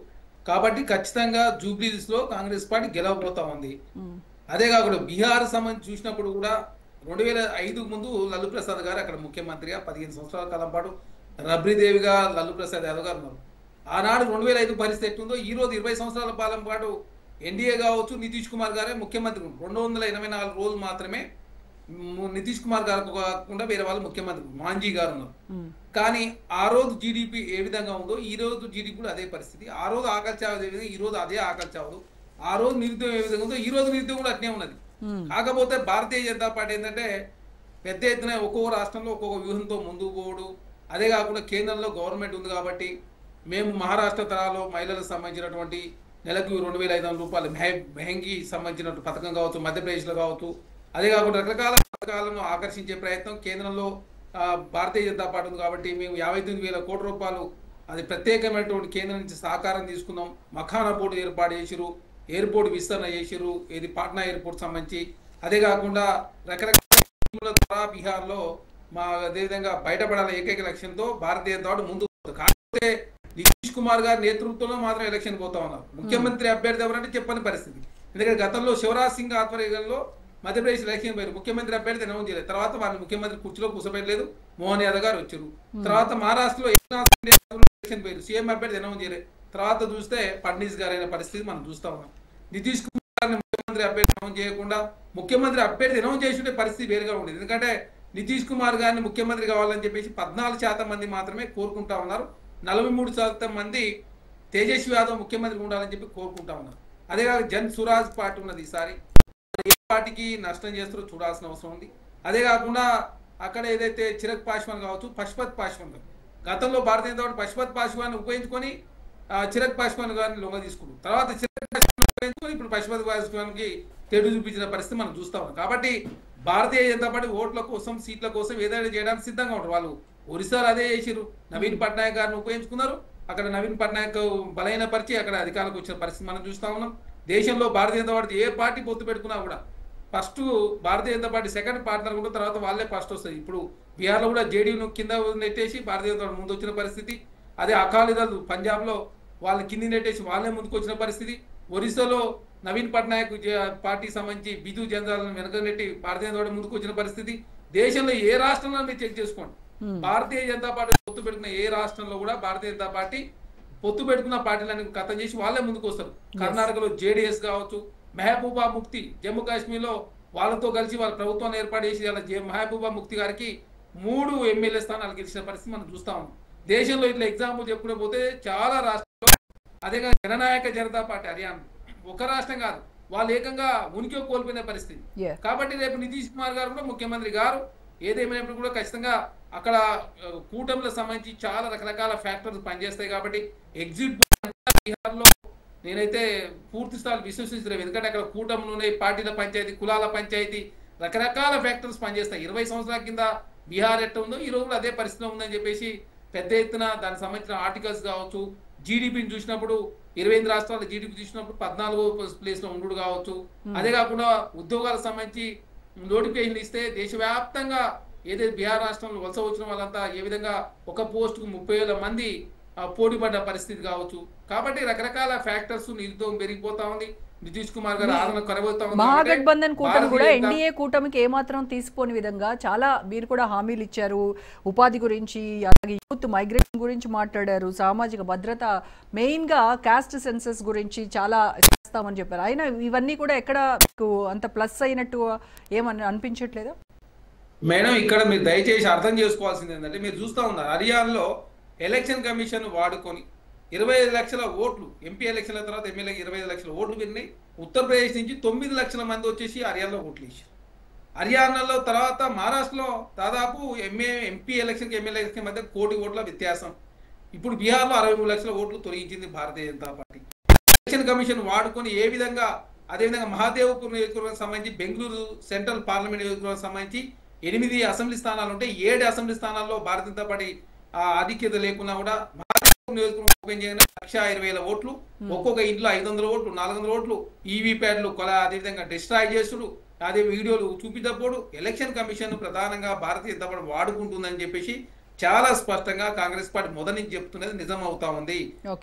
S4: కాబట్టి ఖచ్చితంగా జూబ్లీస్లో కాంగ్రెస్ పార్టీ గెలవబోతా ఉంది. అదే కాకుండా బీహార్ సంబంధించి చూసినప్పుడు కూడా 2005 ముందు లల్లు ప్రసాద్ గారు అక్కడ ముఖ్యమంత్రిగా 15 సంవత్సరాల కాలం పాటు రబ్రీదేవిగా లల్లు ప్రసాద్ యాదవ్ గారు ఉన్నారు. ఆనాడు 2005 పరిస్థితి ఎట్టుందో ఈ రోజు 20 సంవత్సరాల కాలం పాటు ఎన్డీఏ కావచ్చు, నితీష్ కుమార్ గారే ముఖ్యమంత్రి. 284 రోజులు మాత్రమే నితీష్ కుమార్ గారు కాకుండా వేరే వాళ్ళు ముఖ్యమంత్రి మాంజీ గారు ఉన్నారు. కానీ ఆ రోజు జీడిపి ఏ విధంగా ఉందో ఈ రోజు జీడిపి కూడా అదే పరిస్థితి. ఆ రోజు ఆకలి చావు ఏ విధంగా ఈ రోజు అదే ఆకలి చావదు. ఆ రోజు నిరుద్యోగం ఏ విధంగా ఉందో ఈ రోజు నిరుద్యోగం కూడా అట్నే ఉన్నది. కాకపోతే భారతీయ జనతా పార్టీ ఏంటంటే పెద్ద ఎత్తున ఒక్కొక్క రాష్ట్రంలో ఒక్కొక్క వ్యూహంతో ముందుకు పోవడు. అదే కాకుండా కేంద్రంలో గవర్నమెంట్ ఉంది కాబట్టి మేము మహారాష్ట్ర తరాలో మహిళలకు సంబంధించినటువంటి నెలకు 2,500 రూపాయలు మెహంగీ సంబంధించిన పథకం కావచ్చు, మధ్యప్రదేశ్లో కావచ్చు, అదే కాకుండా రకరకాల పథకాలను ఆకర్షించే ప్రయత్నం కేంద్రంలో భారతీయ జనతా పార్టీ ఉంది కాబట్టి మేము 59,000 కోట్ల రూపాయలు అది ప్రత్యేకమైనటువంటి కేంద్రం నుంచి సహకారం తీసుకున్నాం. మఖానా పోర్టు ఏర్పాటు చేసిరు, ఎయిర్పోర్ట్ విస్తరణ చేసిరు, ఇది పాట్నా ఎయిర్పోర్ట్ సంబంధించి. అదే కాకుండా రకరకాల ద్వారా బీహార్లో మా అదేవిధంగా బయటపడాల ఏకైక లక్ష్యంతో భారతీయ జనతా పార్టీ ముందు. కాకపోతే నితీష్ కుమార్ గారి నేతృత్వంలో మాత్రం ఎలక్షన్ పోతా ఉన్నారు. ముఖ్యమంత్రి అభ్యర్థి ఎవరంటే చెప్పని పరిస్థితి. ఎందుకంటే గతంలో శివరాజ్ సింగ్ ఆధ్వర్యంలో మధ్యప్రదేశ్ ఎలక్షన్ పోయారు, ముఖ్యమంత్రి అభ్యర్థి అనౌన్స్ చేయలేదు. తర్వాత వాళ్ళు ముఖ్యమంత్రి కుర్చీలో కూర్చోబెట్టలేదు, మోహన్ యాదవ్ గారు వచ్చారు. తర్వాత మహారాష్ట్రలో ఎలక్షన్ పోయారు, సీఎం అభ్యర్థి అనౌన్స్ చేయలేదు. తర్వాత చూస్తే ఫడ్నీస్ గారు అయిన పరిస్థితి మనం చూస్తా ఉన్నాం. నితీష్ కుమార్ గారిని ముఖ్యమంత్రి అభ్యర్థి అనౌన్స్ చేయకుండా ముఖ్యమంత్రి అభ్యర్థి అనౌన్స్ చేస్తుంటే పరిస్థితి వేరుగా ఉండేది. ఎందుకంటే నితీష్ కుమార్ గారిని ముఖ్యమంత్రి కావాలని చెప్పేసి 14% మంది మాత్రమే కోరుకుంటా ఉన్నారు. 43% మంది తేజస్వి యాదవ్ ముఖ్యమంత్రి ఉండాలని చెప్పి కోరుకుంటా ఉన్నారు. అదే కాక జన్ సురాజ్ పార్టీ ఉన్నది. ఈసారి ఏ పార్టీకి నష్టం చేస్తారో చూడాల్సిన అవసరం ఉంది. అదే కాకుండా అక్కడ ఏదైతే చిరగ్ పాశ్వాన్ కావచ్చు, పశుపత్ పాశ్వాన్ గారు గతంలో భారతీయ జనతా పార్టీ పశుపత్ పాశ్వాన్ ఉపయోగించుకొని చిరగ్ పాశ్వాన్ గారిని లొంగ తీసుకున్నారు. తర్వాత చిరగ్ పాశ్వాన్ ఉపయోగించుకొని ఇప్పుడు పశుపత్ పాశ్వాన్కి తెడు చూపించిన పరిస్థితి మనం చూస్తా ఉన్నాం. కాబట్టి భారతీయ జనతా పార్టీ ఓట్ల కోసం, సీట్ల కోసం ఏదైనా చేయడానికి సిద్ధంగా ఉంటారు. వాళ్ళు ఒరిస్సాలో అదే చేసిరు, నవీన్ పట్నాయక్ గారిని ఉపయోగించుకున్నారు. అక్కడ నవీన్ పట్నాయక్ బలహీనపరిచి అక్కడ అధికారులకు వచ్చిన పరిస్థితి మనం చూస్తా ఉన్నాం. దేశంలో భారతీయ జనతా పార్టీ ఏ పార్టీ పొత్తు పెట్టుకున్నా కూడా ఫస్ట్ భారతీయ జనతా పార్టీ సెకండ్ పార్ట్నర్ కూడా తర్వాత వాళ్ళే ఫస్ట్ వస్తుంది. ఇప్పుడు బీహార్లో కూడా జేడీయూను కింద నెట్టేసి భారతీయ జనతా పార్టీ ముందు వచ్చిన పరిస్థితి. అదే అకాలీదళ్ పంజాబ్లో వాళ్ళ కింది నెట్టేసి వాళ్ళే ముందుకు వచ్చిన పరిస్థితి. ఒరిస్సాలో నవీన్ పట్నాయక్ పార్టీకి సంబంధించి బిజు జనతాలను వెనక నెట్టి భారతీయ జనతా పార్టీ ముందుకు వచ్చిన పరిస్థితి. దేశంలో ఏ రాష్ట్రంలో మీరు చెక్ చేసుకోండి, భారతీయ జనతా పార్టీ పొత్తు పెట్టుకున్న ఏ రాష్ట్రంలో కూడా భారతీయ జనతా పార్టీ పొత్తు పెట్టుకున్న పార్టీలను ఖతం చేసి వాళ్ళే ముందుకు వస్తారు. కర్ణాటకలో జేడీఎస్ కావచ్చు, మెహబూబా ముఫ్తీ జమ్మూ కాశ్మీర్లో వాళ్ళతో కలిసి వాళ్ళ ప్రభుత్వాన్ని ఏర్పాటు చేసి మెహబూబా ముఫ్తీ గారికి 3 ఎమ్మెల్యే స్థానాలు గెలిచిన పరిస్థితి మనం చూస్తా ఉన్నాం. దేశంలో ఇట్లా ఎగ్జాంపుల్ చెప్పుకునే పోతే చాలా రాష్ట్రాల్లో, అదే జననాయక జనతా పార్టీ హర్యానా ఒక రాష్ట్రం కాదు, వాళ్ళు ఏకంగా ఉనికి కోల్పోయిన పరిస్థితి. కాబట్టి రేపు నితీష్ కుమార్ గారు కూడా ముఖ్యమంత్రి గారు ఏదేమైనప్పుడు కూడా ఖచ్చితంగా అక్కడ కూటమిలకు సంబంధించి చాలా రకరకాల ఫ్యాక్టర్స్ పనిచేస్తాయి. కాబట్టి ఎగ్జిట్ బీహార్లో నేనైతే పూర్తి స్థాయిలో విశ్వసించలేము. ఎందుకంటే అక్కడ కూటములు ఉన్నాయి, పార్టీల పంచాయతీ, కులాల పంచాయతీ, రకరకాల ఫ్యాక్టర్స్ పనిచేస్తాయి. 20 సంవత్సరాల కింద బీహార్ ఎట్లా ఉందో ఈ రోజు కూడా అదే పరిస్థితిలో ఉందని చెప్పేసి పెద్ద ఎత్తున దానికి సంబంధించిన ఆర్టికల్స్ కావచ్చు, జీడిపిని చూసినప్పుడు 28 రాష్ట్రాల జీడిపి చూసినప్పుడు 14వ ప్లేస్లో ఉండు కావచ్చు. అదే కాకుండా ఉద్యోగాలకు సంబంధించి నోటిఫికేషన్ ఇస్తే దేశవ్యాప్తంగా ఏదైతే బీహార్ రాష్ట్రంలో వలస వచ్చిన వాళ్ళంతా ఏ విధంగా ఒక పోస్టుకు 30,000 మంది పోటీ పడ్డ పరిస్థితి కావచ్చు. కాబట్టి రకరకాల ఫ్యాక్టర్స్ నిరుద్యోగం పెరిగిపోతా ఉంది. నితీష్ కుమార్ గారు ఆదరణ కనబోతా ఉంది.
S1: మహాగఠబంధన్ కూటమి కూడా ఎన్డీఏ కూటమికి ఏమాత్రం తీసిపోని విధంగా చాలా మీరు కూడా హామీలు ఇచ్చారు. ఉపాధి గురించి, అలాగే యూత్ మైగ్రేషన్ గురించి మాట్లాడారు, సామాజిక భద్రత, మెయిన్ గా కాస్ట్ సెన్సస్ గురించి చాలా చేస్తామని చెప్పారు. అయినా ఇవన్నీ కూడా ఎక్కడ మీకు అంత ప్లస్ అయినట్టు ఏమని అనిపించట్లేదా?
S4: మేడం ఇక్కడ మీరు దయచేసి అర్థం చేసుకోవాల్సింది ఏంటంటే, మీరు చూస్తూ ఉన్నారు హర్యానాలో ఎలక్షన్ కమిషన్ వాడుకొని 25 లక్షల ఓట్లు, ఎంపీ ఎలక్షన్ల తర్వాత ఎమ్మెల్యే 25 లక్షల ఓట్లు పెరిగినాయి. ఉత్తరప్రదేశ్ నుంచి 9 లక్షల మంది వచ్చేసి హర్యానాలో ఓట్లు వేసారు. హర్యానాలో తర్వాత మహారాష్ట్రలో దాదాపు ఎంపీ ఎలక్షన్కి ఎమ్మెల్యే ఎలక్షన్ మధ్య 1 కోటి ఓట్ల వ్యత్యాసం. ఇప్పుడు బీహార్లో 63 లక్షల ఓట్లు తొలగించింది భారతీయ జనతా పార్టీ. ఎలక్షన్ కమిషన్ వాడుకొని ఏ విధంగా, అదేవిధంగా మహాదేవ్పూర్ నియోజకవర్గానికి సంబంధించి, బెంగళూరు సెంట్రల్ పార్లమెంట్ నియోజకవర్గానికి సంబంధించి 8 అసెంబ్లీ స్థానాలు ఉంటే 7 అసెంబ్లీ స్థానాల్లో భారతీయ జనతా పార్టీ ఆధిక్యత లేకున్నా కూడా నియోజకవర్గం ఓపెన్ చేయగానే 1,20,000 ఓట్లు, ఒక్కొక్క ఇంట్లో 500 ఓట్లు, 400 ఓట్లు, ఈవీప్యాడ్లు అదేవిధంగా డిస్ట్రాయ్ చేసుడు, అదే వీడియోలు చూపించకపోడు ఎలక్షన్ కమిషన్ ప్రధానంగా భారతీయ జనతా పార్టీ వాడుకుంటుందని చెప్పేసి చాలా స్పష్టంగా కాంగ్రెస్ పార్టీ మొదటి నుంచి చెప్తున్నది నిజం అవుతా ఉంది.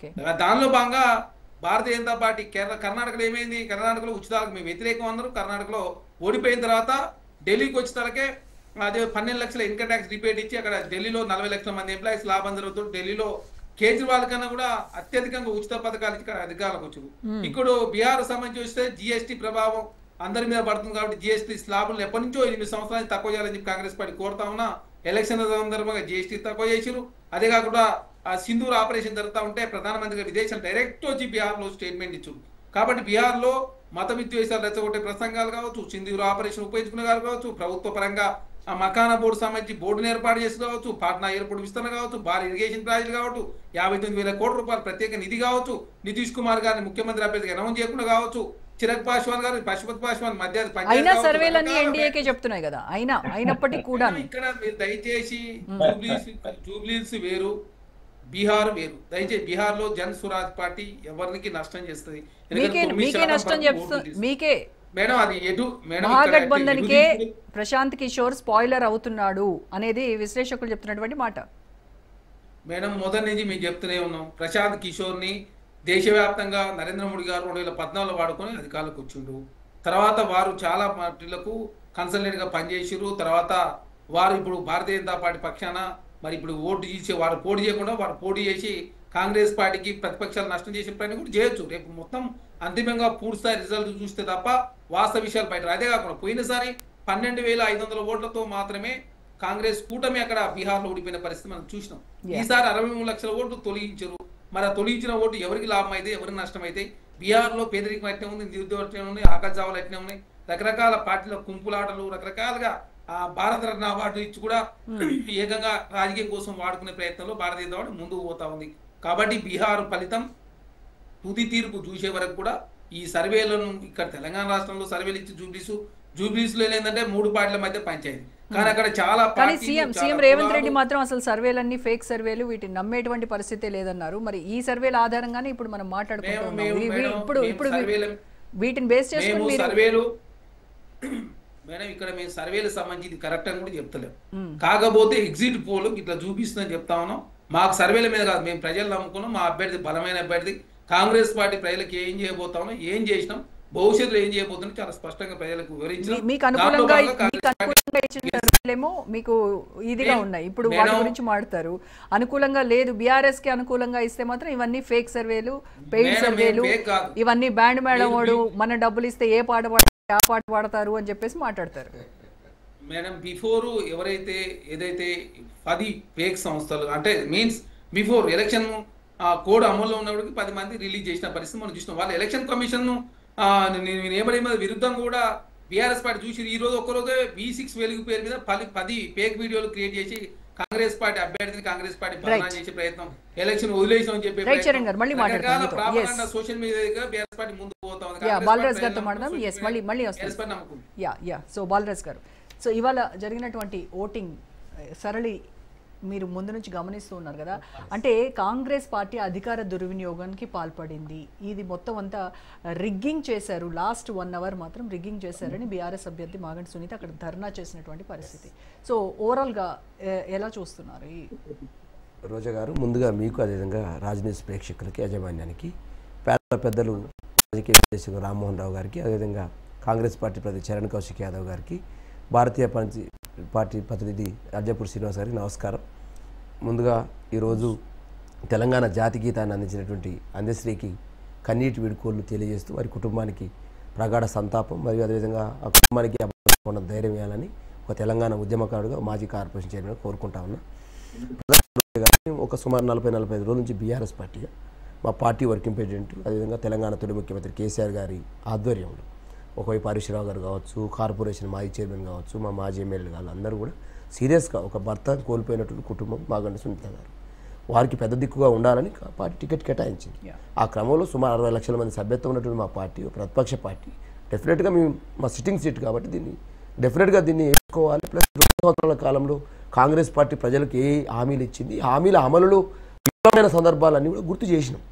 S4: దానిలో భాగంగా భారతీయ జనతా పార్టీ కర్ణాటకలో ఏమైంది, కర్ణాటకలో ఉచితాలకు మేము వ్యతిరేకం అన్నారు. కర్ణాటకలో ఓడిపోయిన తర్వాత ఢిల్లీకి వచ్చే తలకే అదే 12 లక్షల ఇన్కమ్ ట్యాక్స్ రిపేట్ ఇచ్చి అక్కడ ఢిల్లీలో 40 లక్షల మంది ఎంప్లాయీస్ లాభం జరుగుతుంది. ఢిల్లీలో కేజ్రీవాల్ కన్నా కూడా అత్యధికంగా ఉచిత పథకాలు ఇచ్చి అధికారులకు వచ్చారు. ఇప్పుడు బీహార్ సంబంధించి వస్తే జిఎస్టీ ప్రభావం అందరి మీద పడుతుంది కాబట్టి జిఎస్టీ స్లాబులను ఎప్పటి నుంచో 8 సంవత్సరాలు తక్కువ చేయాలని చెప్పి కాంగ్రెస్ పార్టీ కోరుతా ఉన్నా. ఎలక్షన్ సందర్భంగా జిఎస్టీ తక్కువ చేసిరు. అదే కాకుండా ఆ సింధూర్ ఆపరేషన్ జరుగుతూ ఉంటే ప్రధానమంత్రిగా విదేశాలు డైరెక్ట్ వచ్చి బీహార్లో స్టేట్మెంట్ ఇచ్చారు. కాబట్టి బీహార్లో మత విద్వేషాలు రెచ్చగొట్టే ప్రసంగాలు కావచ్చు, సింధూర్ ఆపరేషన్ ఉపయోగించుకునే కావచ్చు, ప్రభుత్వ పరంగా ఆ మకానా బోర్డు సంబంధించి బోర్డును ఏర్పాటు చేసి కావచ్చు, పాట్నా ఎయిర్పోర్ట్ విస్తరణ కావచ్చు, భారీ ఇరిగేషన్ ప్రాజెక్టు కావచ్చు, 59,000 కోట్ల రూపాయల ప్రత్యేక నిధి కావచ్చు, నితీష్ కుమార్ గారిని ముఖ్యమంత్రి అభ్యర్థిగా అనౌన్స్ చేయకుండా కావచ్చు, చిరాగ్ పాస్వాన్ గారు, పశుపతి పాస్వాన్ మధ్య
S1: చెప్తున్నాయి కదా. అయినప్పటికీ కూడా
S4: ఇక్కడ మీరు దయచేసి జూబ్లీస్ వేరు, బీహార్ వేరు. దయచేసి బీహార్ లో జన్ స్వరాజ్ పార్టీ ఎవరికి నష్టం చేస్తుంది, మేడం అది ఎటు
S1: మహాగఠబంధన్కే ప్రశాంత్ కిషోర్ స్పాయిలర్ అవుతున్నాడు అనేది విశ్లేషకులు చెప్తున్నటువంటి మాట.
S4: మేడం మొదటి నుంచి మేము చెప్తూనే ఉన్నాం, ప్రశాంత్ కిషోర్ ని దేశవ్యాప్తంగా నరేంద్ర మోడీ గారు 2014లో వాడుకొని అధికారులకు వచ్చిండు. తర్వాత వారు చాలా పార్టీలకు కన్సల్టెంట్ గా పనిచేసారు. తర్వాత వారు ఇప్పుడు భారతీయ జనతా పార్టీ పక్షాన మరి ఇప్పుడు ఓటు చేసి వారు పోటీ చేయకుండా వారు పోటీ చేసి కాంగ్రెస్ పార్టీకి ప్రతిపక్షాలు నష్టం చేసే ప్రయత్నం కూడా చేయొచ్చు. రేపు మొత్తం అంతిమంగా పూర్తిస్థాయి రిజల్ట్ చూస్తే తప్ప వాస్తవ విషయాలు బయట. అదే కాకుండా పోయినసారి 12,500 ఓట్లతో మాత్రమే కాంగ్రెస్ కూటమి అక్కడ బీహార్లో ఓడిపోయిన పరిస్థితి మనం చూసినాం. ఈసారి 63 లక్షల ఓట్లు తొలగించారు. మరి ఆ తొలగించిన ఓటు ఎవరికి లాభం అయితే, ఎవరికి నష్టం అయితే? బీహార్లో పేదరికం అట్నే ఉంది, నిరుద్యోగం అట్నే ఉన్నాయి, ఆకలి జావులు అట్నే ఉన్నాయి, రకరకాల పార్టీల కుంపులాటలు, రకరకాలుగా ఆ భారత రత్న అవార్డు ఇచ్చి కూడా ఏకంగా రాజకీయం కోసం వాడుకునే ప్రయత్నంలో భారతీయ జనతా పార్టీ ముందుకు పోతా ఉంది. కాబట్టి బీహార్ ఫలితం తుది తీర్పు చూసే వరకు కూడా ఈ సర్వేలను ఇక్కడ తెలంగాణ రాష్ట్రంలో సర్వేలు ఇచ్చి జూబ్లీస్ లో ఏంటంటే 3 పార్టీల మధ్య పంచాయతీ. కానీ అక్కడ చాలా
S1: సీఎం రేవంత్ రెడ్డి మాత్రం అసలు సర్వేలన్నీ ఫేక్ సర్వేలు, వీటిని నమ్మేటువంటి పరిస్థితి లేదన్నారు. మరి ఈ సర్వేల ఆధారంగానే ఇప్పుడు మనం మాట్లాడుకుంటున్నాం. ఇప్పుడు వీటిని బేస్ చేసుకుని
S4: సర్వేలు మేడం ఇక్కడ మేము సర్వేలకు సంబంధించి ఇది కరెక్ట్ అని కూడా చెప్తలేము. కాకపోతే ఎగ్జిట్ పోల్ ఇట్లా చూపిస్తుందని చెప్తా ఉన్నాం. మాకు సర్వేల మీద కాదు, మేము ప్రజలు నమ్ముకున్నాం. మా అభ్యర్థి బలమైన అభ్యర్థి. కాంగ్రెస్ పార్టీ ప్రజలకు ఏం చేయబోతా ఉన్నాం, ఏం చేసినాం, భవిష్యత్తులో ఏం చేయబోతున్నాం చాలా స్పష్టంగా ప్రజలకు వివరించాం.
S1: మీకు ఇదిగా ఉన్నాయి. ఇప్పుడు వాటి గురించి మాట్లాడతారు. అనుకూలంగా లేదు, బీఆర్ఎస్ కి అనుకూలంగా ఇస్తే మాత్రం ఇవన్నీ ఫేక్ సర్వేలు, పెయిడ్ సర్వేలు, ఇవన్నీ బ్యాండ్ మేడం వాడు మన డబ్బులు ఇస్తే ఏ పాట ఆ పాట పాడతారు అని చెప్పేసి మాట్లాడతారు.
S4: మేడం బిఫోర్ ఎవరైతే ఏదైతే 10 ఫేక్ సంస్థలు అంటే మీన్స్ బిఫోర్ ఎలక్షన్ కోడ్ అమల్లో ఉన్నప్పటికీ 10 మంది రిలీజ్ చేసిన పరిస్థితి మనం చూసినాం. వాళ్ళు ఎలక్షన్ కమిషన్ ఏమడి విరుద్ధం కూడా బీఆర్ఎస్ పార్టీ చూసి ఈ రోజు ఒక్కరోజే V6 వెలుగు పేరు మీద 10 ఫేక్ వీడియోలు క్రియేట్ చేసి కాంగ్రెస్ పార్టీ అభ్యర్థిని కాంగ్రెస్ పార్టీ బదనాం చేసే ప్రయత్నం, ఎలక్షన్ వదిలేసామని చెప్పి సోషల్ మీడియా బీఆర్ఎస్ పార్టీ ముందుకు పోతా ఉంది.
S1: బాలరాజ్ గారితో సో బాలరాజ్ గారు, సో ఇవాళ జరిగినటువంటి ఓటింగ్ సరళి మీరు ముందు నుంచి గమనిస్తూ ఉన్నారు కదా, అంటే కాంగ్రెస్ పార్టీ అధికార దుర్వినియోగానికి పాల్పడింది. ఇది మొత్తం అంతా రిగ్గింగ్ చేశారు. లాస్ట్ 1 అవర్ మాత్రం రిగ్గింగ్ చేశారని బీఆర్ఎస్ అభ్యర్థి మాగంటి సునీత అక్కడ ధర్నా చేసినటువంటి పరిస్థితి. సో ఓవరాల్గా ఎలా చూస్తున్నారు?
S5: రోజా గారు, ముందుగా మీకు అదేవిధంగా రాజనీతి ప్రేక్షకులకి, యాజమాన్యానికి, పెద్దలు రాజకీయ విశ్లేషకులు రామ్మోహన్ రావు గారికి, అదేవిధంగా కాంగ్రెస్ పార్టీ ప్రతినిధి చరణ్ కౌశిక్ యాదవ్ గారికి, భారతీయ పార్టీ ప్రతినిధి అర్జపూర్ శ్రీనివాస్ గారికి నమస్కారం. ముందుగా ఈరోజు తెలంగాణ జాతి గీతాన్ని అందించినటువంటి అందశ్రీకి కన్నీటి వీడుకోలు తెలియజేస్తూ వారి కుటుంబానికి ప్రగాఢ సంతాపం మరియు అదేవిధంగా ఆ కుటుంబానికి ఉన్న ధైర్యం ఇవ్వాలని ఒక తెలంగాణ ఉద్యమకారుడుగా మాజీ కార్పొరేషన్ చైర్మన్ కోరుకుంటా ఉన్నా. ఒక సుమారు 40-45 రోజుల నుంచి బీఆర్ఎస్ పార్టీగా మా పార్టీ వర్కింగ్ ప్రెసిడెంట్, అదేవిధంగా తెలంగాణ తొలి ముఖ్యమంత్రి కేసీఆర్ గారి ఆధ్వర్యంలో ఒకవైపు హరీష్ రావు గారు కావచ్చు, కార్పొరేషన్ మాజీ చైర్మన్ కావచ్చు, మా మాజీ ఎమ్మెల్యేలు కాదు, అందరూ కూడా సీరియస్గా ఒక భర్త కోల్పోయినటువంటి కుటుంబం మాగంటి సునీత గారు వారికి పెద్ద దిక్కుగా ఉండాలని పార్టీ టికెట్ కేటాయించింది. ఆ క్రమంలో సుమారు 60 లక్షల మంది సభ్యత్వం ఉన్నటువంటి మా పార్టీ ప్రతిపక్ష పార్టీ డెఫినెట్గా మేము మా సిట్టింగ్ సీట్ కాబట్టి దీన్ని డెఫినెట్గా దీన్ని వేసుకోవాలి. ప్లస్ 2 సంవత్సరాల కాలంలో కాంగ్రెస్ పార్టీ ప్రజలకు ఏ హామీలు ఇచ్చింది, హామీల అమలులో విఫలమైన సందర్భాలన్నీ కూడా గుర్తు చేసినాం.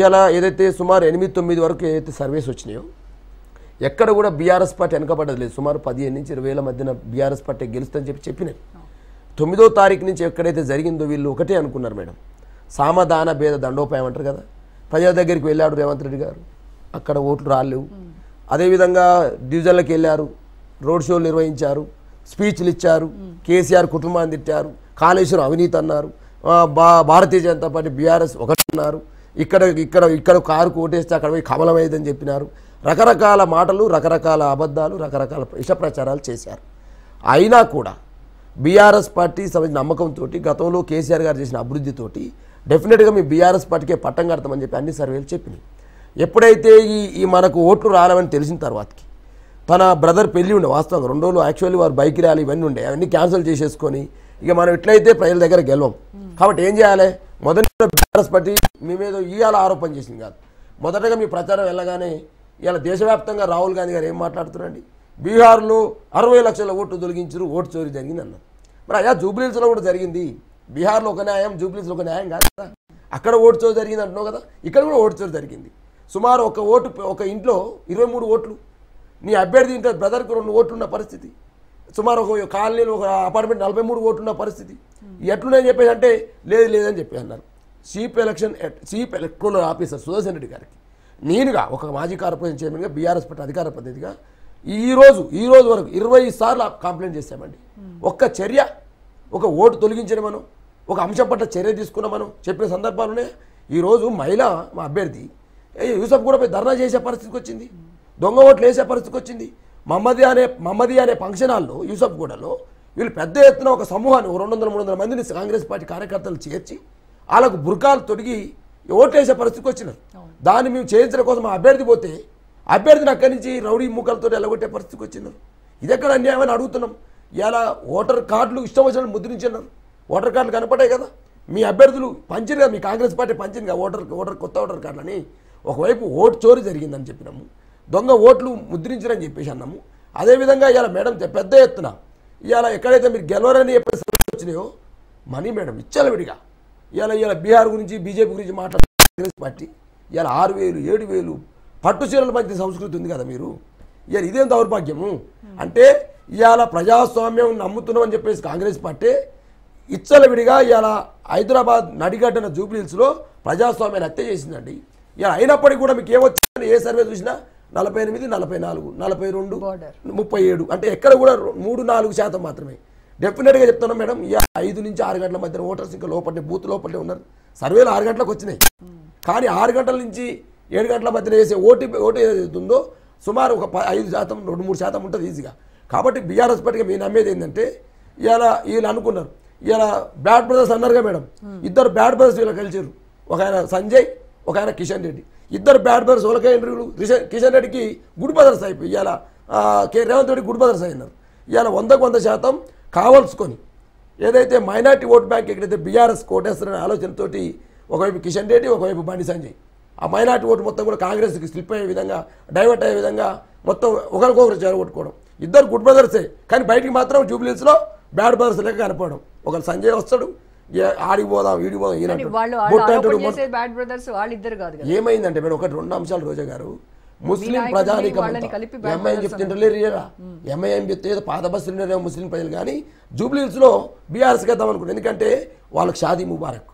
S5: ఇలా ఏదైతే సుమారు 8-9 వరకు ఏదైతే సర్వేస్ వచ్చినాయో ఎక్కడ కూడా బీఆర్ఎస్ పార్టీ వెనకబడ్డది లేదు. సుమారు 15 నుంచి 20 మధ్యన బీఆర్ఎస్ పార్టీ గెలుస్తుందని చెప్పినాయి. 9వ తారీఖు నుంచి ఎక్కడైతే జరిగిందో వీళ్ళు ఒకటే అనుకున్నారు మేడం, సామదాన భేద దండోపాయం అంటారు కదా, ప్రజల దగ్గరికి వెళ్ళాడు రేవంత్ రెడ్డి గారు, అక్కడ ఓట్లు రాలేవు. అదేవిధంగా డివిజన్లకు వెళ్ళారు, రోడ్ షోలు నిర్వహించారు, స్పీచ్లు ఇచ్చారు, కేసీఆర్ కుటుంబాన్ని తిట్టారు, కాళేశ్వరం అవినీతి అన్నారు, భారతీయ జనతా పార్టీ బీఆర్ఎస్ ఒకటి అన్నారు, ఇక్కడ కారుకు ఓటేస్తే అక్కడ పోయి కమలమైందని చెప్పినారు. రకరకాల మాటలు, రకరకాల అబద్ధాలు, రకరకాల విష ప్రచారాలు చేశారు. అయినా కూడా బీఆర్ఎస్ పార్టీ సంబంధించిన నమ్మకంతో గతంలో కేసీఆర్ గారు చేసిన అభివృద్ధితోటి డెఫినెట్గా మీ బీఆర్ఎస్ పార్టీకే పట్టం కడతామని చెప్పి అన్ని సర్వేలు చెప్పినాయి. ఎప్పుడైతే ఈ మనకు ఓట్లు రాలేవని తెలిసిన తర్వాతకి తన బ్రదర్ పెళ్ళి ఉండే, వాస్తవంగా 2 రోజులు యాక్చువల్లీ వారు బైక్ ర్యాలీ ఇవన్నీ ఉండే, అవన్నీ క్యాన్సిల్ చేసేసుకొని ఇక మనం ఎట్లయితే ప్రజల దగ్గర గెలవం కాబట్టి ఏం చేయాలి, మొదటి బీఆర్ఎస్ పార్టీ మీ మీద ఇవాళ ఆరోపణ చేసింది కాదు, మొదటగా మీ ప్రచారం వెళ్ళగానే ఇవాళ దేశవ్యాప్తంగా రాహుల్ గాంధీ గారు ఏం మాట్లాడుతున్నారండి, బీహార్లో 60 లక్షల ఓట్లు తొలగించారు, ఓటు చోరీ జరిగింది అన్నారు. మరి అయ్యా జూబ్లీహిల్స్లో కూడా జరిగింది, బీహార్లో ఒక న్యాయం, జూబ్లీహిల్స్లో ఒక న్యాయం కాదు కదా, అక్కడ ఓటు చోరీ జరిగింది అంటున్నావు కదా, ఇక్కడ కూడా ఓటు చోరీ జరిగింది. సుమారు ఒక ఇంట్లో 23 ఓట్లు, నీ అభ్యర్థి ఇంట్లో బ్రదర్కి 2 ఓట్లు ఉన్న పరిస్థితి, సుమారు ఒక కాలనీలో ఒక అపార్ట్మెంట్ 43 ఓట్లు ఉన్న పరిస్థితి. ఎట్లున్నాయని చెప్పేసి అంటే లేదని చెప్పి అన్నారు. Chief electoral officer Sudarshan Reddy గారికి నేనుగా ఒక మాజీ కార్పొరేషన్ చైర్మన్గా బీఆర్ఎస్ పార్టీ అధికార ప్రతినిధిగా ఈ రోజు వరకు 20 సార్లు కంప్లైంట్ చేశామండి. ఒక్క చర్య, ఒక ఓటు తొలగించిన మనం, ఒక అంశం పట్ల చర్య తీసుకున్న మనం చెప్పిన సందర్భాలునే. ఈరోజు మహిళ మా అభ్యర్థి యూసఫ్ కూడా పోయి ధర్నా చేసే పరిస్థితికి వచ్చింది, దొంగ ఓట్లు వేసే పరిస్థితికి వచ్చింది. మహమ్మదీ అనే ఫంక్షన్ హాల్లో యూసఫ్ గూడలో వీళ్ళు పెద్ద ఎత్తున ఒక సమూహాన్ని 200-300 మందిని కాంగ్రెస్ పార్టీ కార్యకర్తలు చేర్చి వాళ్ళకు బుర్కాలు తొడిగి ఓట్లు వేసే పరిస్థితికి వచ్చినారు. దాన్ని మేము చేయించడం కోసం మా అభ్యర్థి పోతే అభ్యర్థిని అక్కడి నుంచి రౌడీ మూకలతో ఎల్లగొట్టే పరిస్థితికి వచ్చినారు. ఇది ఎక్కడ అన్యాయమని అడుగుతున్నాం. ఇలా ఓటర్ కార్డులు ఇష్టం వచ్చినట్టు ముద్రించినారు, ఓటర్ కార్డులు కనపడాయి కదా, మీ అభ్యర్థులు పంచింది కదా, మీ కాంగ్రెస్ పార్టీ పంచింది కదా కొత్త ఓటర్ కార్డులని. ఒకవైపు ఓటు చోరీ జరిగిందని చెప్పినాము, దొంగ ఓట్లు ముద్రించారని చెప్పేసి అన్నాము. అదేవిధంగా ఇలా మేడం పెద్ద ఎత్తున ఇవాళ ఎక్కడైతే మీరు గెలవరని చెప్పేసి వచ్చినాయో మనీ మేడం ఇచ్చాల విడిగా ఇలా బీహార్ గురించి బీజేపీ గురించి మాట్లాడుతున్న కాంగ్రెస్ పార్టీ ఇలా 6,000 7,000 పట్టు చీరల మధ్య సంస్కృతి ఉంది కదా మీరు, ఇవాళ ఇదేం దౌర్భాగ్యము అంటే ఇవాళ ప్రజాస్వామ్యం నమ్ముతున్నామని చెప్పేసి కాంగ్రెస్ పార్టీ ఇచ్చల విడిగా ఇవాళ హైదరాబాద్ నడిగడ్డన జూబ్లీహిల్స్లో ప్రజాస్వామ్యాన్ని హత్య చేసిందండి. ఇలా అయినప్పటికీ కూడా మీకు ఏమొచ్చిందని ఏ సర్వే చూసినా 48, 44, 42, 37 అంటే ఎక్కడ కూడా 3-4% మాత్రమే. డెఫినెట్గా చెప్తున్నాం మేడం, 5 నుంచి 6 గంటల మధ్యన ఓటర్స్ ఇంకా లోపలే బూత్ లోపలే ఉన్నారు. సర్వేలు 6 గంటలకు వచ్చినాయి, కానీ 6 గంటల నుంచి 7 గంటల మధ్యన వేసే ఓటు ఏదైతే ఉందో సుమారు ఒక 5%, 2-3% ఉంటుంది ఈజీగా. కాబట్టి బీఆర్ఎస్ పార్టీగా మీరు నమ్మేది ఏంటంటే వీళ్ళు అనుకున్నారు, ఇలా బ్యాడ్ బ్రదర్స్ అన్నారుగా మేడం, 2 బ్యాడ్ బ్రదర్స్ వీళ్ళు కలిసారు, ఒక ఆయన సంజయ్, ఒక ఆయన కిషన్ రెడ్డి. 2 బ్యాడ్ బ్రదర్స్ వాళ్ళకే ఇంటర్వ్యూలు, కిషన్ రెడ్డికి గుడ్ బ్రదర్స్ అయిపోయి ఇవాళ రేవంత్ రెడ్డి గుడ్ బ్రదర్స్ అయినారు. ఇవాళ 100% కావాల్సుకొని ఏదైతే మైనార్టీ ఓట్ బ్యాంక్ ఎక్కడైతే బీఆర్ఎస్ కోటేస్తారనే ఆలోచనతోటి ఒకవైపు కిషన్ రెడ్డి, ఒకవైపు బండి సంజయ్, ఆ మైనార్టీ ఓటు మొత్తం కూడా కాంగ్రెస్కి స్లిప్ అయ్యే విధంగా, డైవర్ట్ అయ్యే విధంగా మొత్తం ఒకరికొకరు చేరగొట్టుకోవడం. 2 గుడ్ బ్రదర్సే, కానీ బయటికి మాత్రం జూబ్లీహిల్స్లో బ్యాడ్ బ్రదర్స్ లెక్క కనపడడం. ఒకరు సంజయ్ వస్తాడు, ఆడికి పోదాం ఈడికి పోదాం ఏమైందంటే మేడం 1-2 అంశాలు రోజా గారు, ముస్లిం ప్రజానికం ఎంఐఎం చెప్తుంటారు, ఎంఐఎం చెప్తే ఏదో పాత బస్సులు ముస్లిం ప్రజలు, కానీ జూబ్లీహిల్స్లో బీఆర్ఎస్కి వేద్దాం అనుకుంటారు. ఎందుకంటే వాళ్ళకి షాదీ ముబారక్,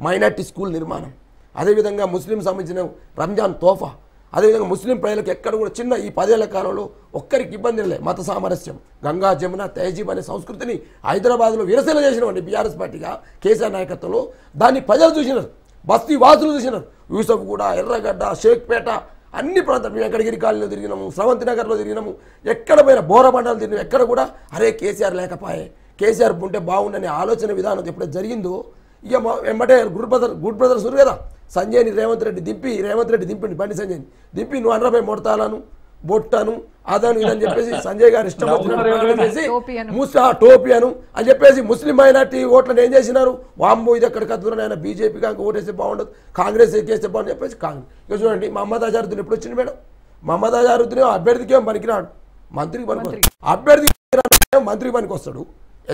S5: మైనార్టీ స్కూల్ నిర్మాణం, అదేవిధంగా ముస్లిం సంబంధించిన రంజాన్ తోఫా, అదేవిధంగా ముస్లిం ప్రజలకు ఎక్కడ కూడా చిన్న ఈ 10 ఏళ్ల కాలంలో ఒక్కరికి ఇబ్బంది లేదు. మత సామరస్యం, గంగా జమున తహజీబ్ అనే సంస్కృతిని హైదరాబాద్లో విరసన చేసినవండి బీఆర్ఎస్ పార్టీగా కేసీఆర్ నాయకత్వంలో. దాన్ని ప్రజలు చూసినారు, బస్తీ వాసులు చూసినారు. యూసఫ్ కూడా, ఎర్రగడ్డ, షేక్పేట అన్ని ప్రాంతాలు వెంకటగిరి కాలనీలో తిరిగినాము, స్రవంతి నగర్లో తిరిగినాము, ఎక్కడ పోయినా బోరబండలు తిరిగినాము. ఎక్కడ కూడా అరే కేసీఆర్ లేకపోయే, కేసీఆర్ ఉంటే బాగుండనే ఆలోచన విధానం ఎప్పుడైతే జరిగిందో ఇక వెంబటే గుడ్ బ్రదర్స్ ఉన్నారు కదా, సంజయ్ని రేవంత్ రెడ్డి దింపిండి బండి సంజయ్ని దింపి నువ్వు 100 మొడతాలను బొట్టాను అదను ఇదని చెప్పేసి సంజయ్ గారు ఇష్టం వచ్చినట్టు టోపీ అను అని చెప్పేసి ముస్లిం మైనార్టీ ఓట్లను ఏం చేసినారు, వాంబో ఇది ఎక్కడ కదురు ఆయన బీజేపీ కాక ఓటేస్తే బాగుండదు, కాంగ్రెస్ ఎక్కేస్తే బాగుంది చెప్పేసి కాంగ్రెస్. ఇక చూడండి మహమ్మద్ అజారుద్దీన్ ఎప్పుడు వచ్చింది మేడం, మహమ్మద్ అజారుద్దీన్ అభ్యర్థికి ఏం పనికిరాడు, మంత్రికి పనికి అభ్యర్థికి మంత్రికి పనికి వస్తాడు.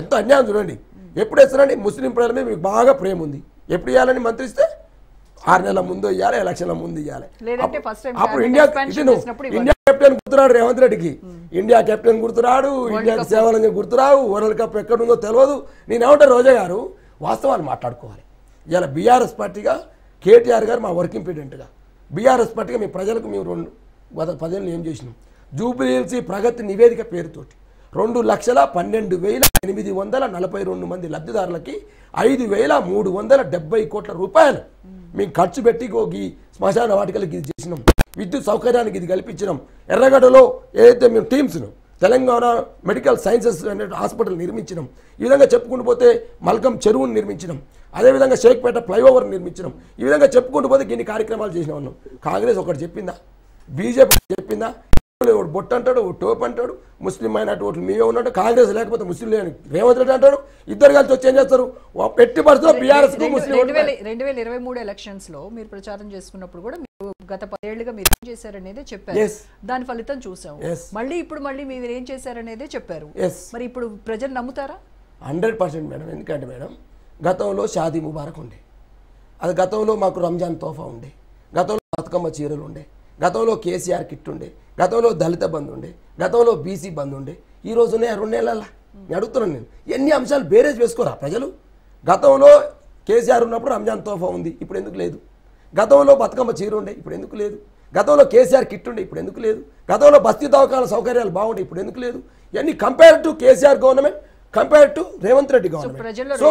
S5: ఎంత అన్యాయం చూడండి. ఎప్పుడు వేస్తారండి, ముస్లిం ప్రజల మీద మీకు బాగా ప్రేమ ఉంది, ఎప్పుడు ఇవ్వాలని మంత్రి ఇస్తే 6 నెలల ముందు ఇవ్వాలి, ఎలక్షన్ల ముందు ఇవ్వాలి. అప్పుడు ఇండియా కెప్టెన్ గుర్తురాడు రేవంత్ రెడ్డికి, ఇండియా కెప్టెన్ గుర్తురాడు, ఇండియాకి సేవలని గుర్తురావు, వరల్డ్ కప్ ఎక్కడుందో తెలియదు. నేనేమంటే రోజా గారు వాస్తవాలు మాట్లాడుకోవాలి. ఇలా బీఆర్ఎస్ పార్టీగా కేటీఆర్ గారు మా వర్కింగ్ ప్రెసిడెంట్గా, బీఆర్ఎస్ పార్టీగా మీ ప్రజలకు మేము గత 10 ఏళ్ళు ఏం చేసినాం, జూబ్లీహిల్స్ ప్రగతి నివేదిక పేరుతోటి 2,18,842 మంది లబ్ధిదారులకి 5,370 కోట్ల రూపాయలు మేము ఖర్చు పెట్టి ఈ శ్మశాన వాటికలకి ఇది చేసినాం, విద్యుత్ సౌకర్యానికి ఇది కల్పించినాం. ఎర్రగడ్డలో ఏదైతే మేము టీమ్స్ను తెలంగాణ మెడికల్ సైన్సెస్ అనే హాస్పిటల్ నిర్మించినాం. ఈ విధంగా చెప్పుకుంటూ పోతే మల్కం చెరువును నిర్మించినాం, అదేవిధంగా షేక్పేట ఫ్లైఓవర్ నిర్మించినాం. ఈ విధంగా చెప్పుకుంటూ పోతే ఇన్ని కార్యక్రమాలు చేసిన వాళ్ళం. కాంగ్రెస్ ఒకటి చెప్పిందా, బీజేపీ చెప్పిందా, బొట్టు అంటాడు, టోప్ అంటాడు, ముస్లిం మైనార్టీ ఓట్లు మీవే ఉన్నట్టు, కాంగ్రెస్ లేకపోతే ముస్లిం లేని రేవంత్ రెడ్డి అంటాడు. ఇద్దరు కలిసి వచ్చి ఏం చేస్తారు, పెట్టి పరిస్థితుల్లో బీఆర్ఎస్
S1: 2023 ఎలక్షన్స్ లో మీరు ప్రచారం చేసుకున్నప్పుడు కూడా మీరు గత 10 ఏళ్లుగా మీరు ఏం చేశారనేదే చెప్పారు, దాని ఫలితం చూసాం. మళ్ళీ మీరు ఏం చేశారనేదే చెప్పారు. మరి ఇప్పుడు ప్రజలు నమ్ముతారా?
S5: 100% మేడం. ఎందుకంటే మేడం గతంలో షాదీ ముబారక్ ఉండే, అది గతంలో మాకు రంజాన్ తోఫా ఉండే, గతంలో బతుకమ్మ చీరలు ఉండే, గతంలో కేసీఆర్ కిట్ ఉండే, గతంలో దళిత బంధు ఉండే, గతంలో బీసీ బంధు ఉండే. ఈ రోజునే 2 నెలల నేను అడుగుతున్నాను, నేను ఎన్ని అంశాలు బేరేజ్ వేసుకోరా ప్రజలు. గతంలో కేసీఆర్ ఉన్నప్పుడు రంజాన్ తోఫా ఉంది, ఇప్పుడు ఎందుకు లేదు? గతంలో బతుకమ్మ చీర ఉండే, ఇప్పుడు ఎందుకు లేదు? గతంలో కేసీఆర్ కిట్ ఉండే, ఇప్పుడు ఎందుకు లేదు? గతంలో బస్తీ దవాఖాన సౌకర్యాలు బాగుండే, ఇప్పుడు ఎందుకు లేదు? ఇవన్నీ compare to KCR government, compare to Revanth Reddy government. So